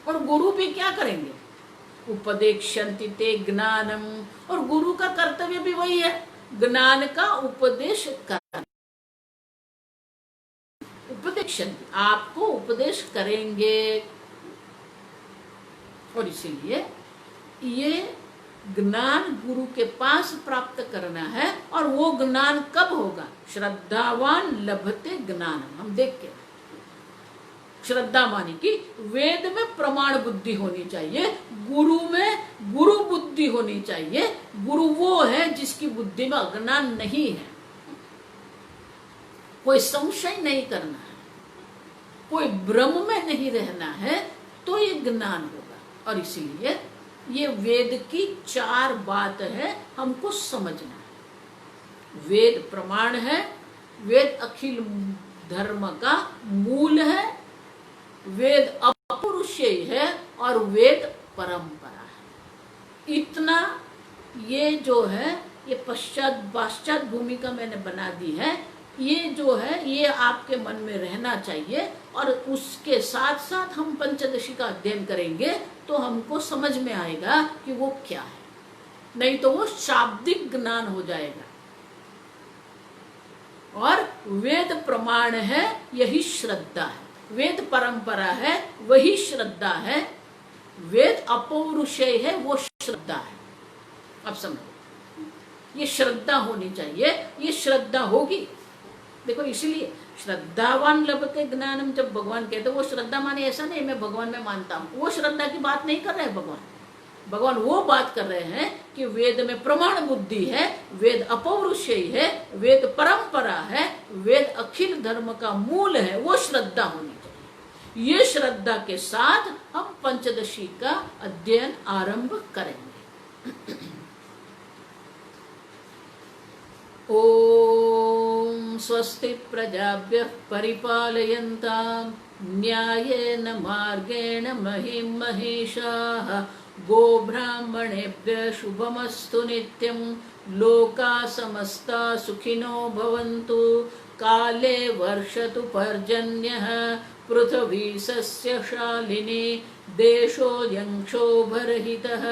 S1: और गुरु भी क्या करेंगे? उपदेक्षन्ति ते ज्ञानम। और गुरु का कर्तव्य भी वही है, ज्ञान का उपदेश करना। उपदेक्षन, आपको उपदेश करेंगे। और इसीलिए ये ज्ञान गुरु के पास प्राप्त करना है। और वो ज्ञान कब होगा? श्रद्धावान लभते ज्ञान। हम देख के श्रद्धा मानी कि वेद में प्रमाण बुद्धि होनी चाहिए, गुरु में गुरु बुद्धि होनी चाहिए। गुरु वो है जिसकी बुद्धि में अज्ञान नहीं है, कोई संशय नहीं करना है, कोई भ्रम में नहीं रहना है, तो ये ज्ञान होगा। और इसीलिए ये वेद की 4 बात है, हमको समझना है। वेद प्रमाण है, वेद अखिल धर्म का मूल है, वेद अपौरुषेय है, और वेद परंपरा है। इतना ये जो है, ये पाश्चात्य भूमिका मैंने बना दी है। ये जो है ये आपके मन में रहना चाहिए। और उसके साथ साथ हम पंचदशी का अध्ययन करेंगे तो हमको समझ में आएगा कि वो क्या है, नहीं तो वो शाब्दिक ज्ञान हो जाएगा। और वेद प्रमाण है, यही श्रद्धा है। वेद परंपरा है, वही श्रद्धा है। वेद अपौरुषेय है, वो श्रद्धा है। अब समझो, ये श्रद्धा होनी चाहिए। ये श्रद्धा होगी, देखो इसलिए श्रद्धावान लभते ज्ञानम जब भगवान कहते, वो श्रद्धा माने ऐसा नहीं मैं भगवान में मानता हूं, वो श्रद्धा की बात नहीं कर रहे हैं भगवान। भगवान वो बात कर रहे हैं कि वेद में प्रमाण बुद्धि है, वेद अपौरुषेय है, वेद परंपरा है, वेद अखिल धर्म का मूल है, वो श्रद्धा होनी चाहिए। ये श्रद्धा के साथ हम पंचदशी का अध्ययन आरंभ करेंगे। ओम स्वस्ति प्रजाभ्यः परिपालयन्तां न्यायेन मार्गेण महिं महिषाः। गोब्राह्मणेभ्यः शुभमस्तु नित्यं। लोकाः समस्ताः सुखिनो भवन्तु। काले वर्षतु पर्जन्यः। पृथिवी सस्यशालिनी। देशोऽयं क्षोभरहितः।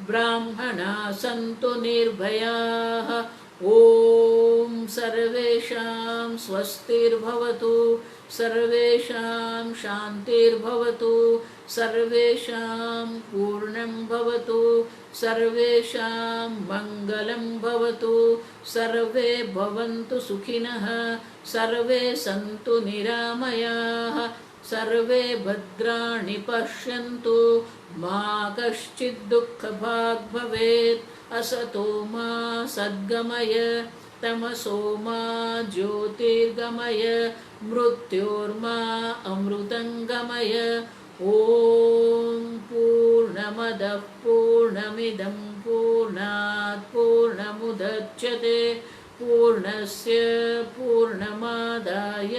S1: ब्राह्मणाः सन्तु निर्भयाः। ओम सर्वेषां स्वस्तिर्भवतु। सर्वेषां शान्तिर्भवतु। सर्वेषां पूर्णं भवतु। सर्वेषां मङ्गलं भवतु। सर्वे भवन्तु सुखिनः। सर्वे सन्तु निरामयाः। सर्वे भद्राणि पश्यन्तु। मा कश्चित् दुःखभाग् भवेत्। असतो मा सद्गमय। तमसो मा ज्योतिर्गमय। मृत्योर्मा अमृतंगमय। ओम पूर्णमदः पूर्णमिदं पूर्णात् पूर्णमुदच्यते। पूर्णस्य पूर्णमादाय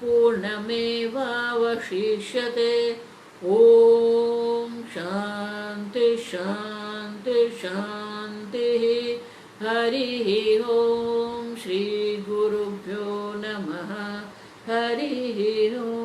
S1: पूर्णमेवावशिष्यते। ओम शांति शांति शांति। हरि ओम। श्री गुरुभ्यो नमः। हरि ओम।